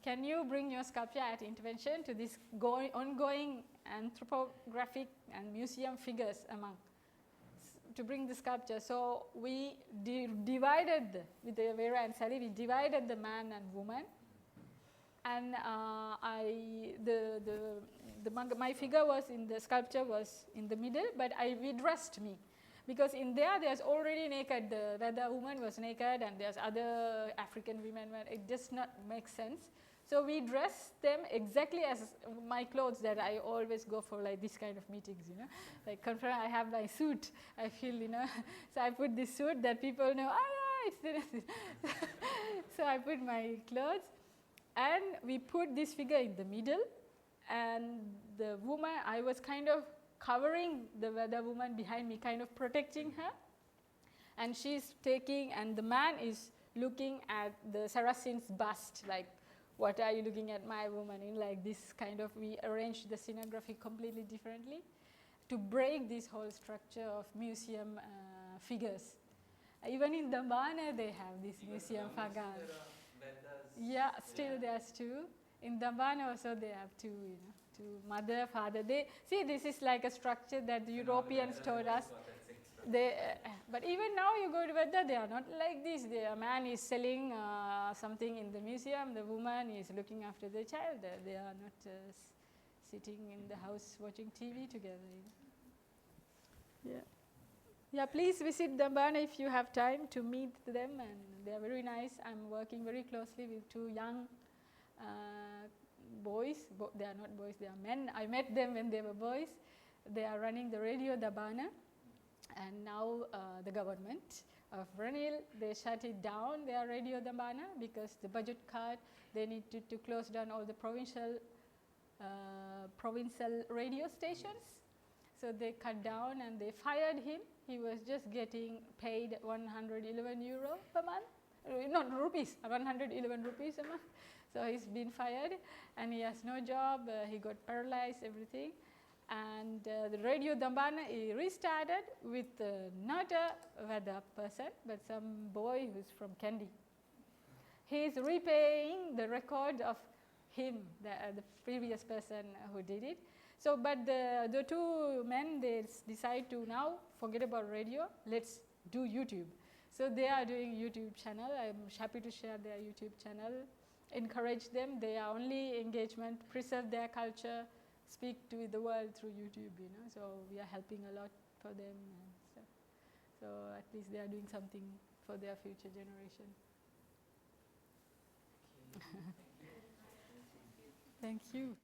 Can you bring your sculpture at intervention to this ongoing anthropographic and museum figures among to bring the sculpture. So we divided with the Vera and Sally. We divided the man and woman, and my figure was in the sculpture was in the middle, but we dressed me. Because in there's already naked, the Veda woman was naked and there's other African women, it does not make sense. So we dress them exactly as my clothes that I always go for like this kind of meetings, you know. Like I have my suit, I feel, you know. So I put this suit that people know, it's Deneth. So I put my clothes and we put this figure in the middle, and the woman, I was kind of covering the Veda woman behind me, kind of protecting her, and she's taking, and the man is looking at the Sarasins bust, like, what are you looking at my woman in, like this kind of, we arranged the scenography completely differently to break this whole structure of museum figures. Even in Dambana they have this museum fagan. Yeah, still there's two. In Dambana also they have two, you know. To mother, father. They see, this is like a structure that the Europeans told us. But even now you go to Veda, they are not like this. The man is selling something in the museum. The woman is looking after the child. They are not sitting in the house watching TV together. You know? Yeah, please visit Dambana if you have time to meet them, and they are very nice. I'm working very closely with two young boys. They are not boys, they are men. I met them when they were boys. They are running the Radio Dambana, and now the government of Brazil, they shut it down, their Radio Dambana, because the budget cut, they need to close down all the provincial radio stations. So they cut down and they fired him. He was just getting paid 111 euro per month. Not rupees, 111 rupees a month. So he's been fired and he has no job, he got paralyzed, everything. And the Radio Dambana restarted with not a Veda person, but some boy who's from Kandy. He's repaying the record of him, the previous person who did it. So, but the two men, they decide to now forget about radio, let's do YouTube. So they are doing YouTube channel. I'm happy to share their YouTube channel. Encourage them, their only engagement, preserve their culture, speak to the world through YouTube, you know. So we are helping a lot for them, and so at least they are doing something for their future generation. Thank you.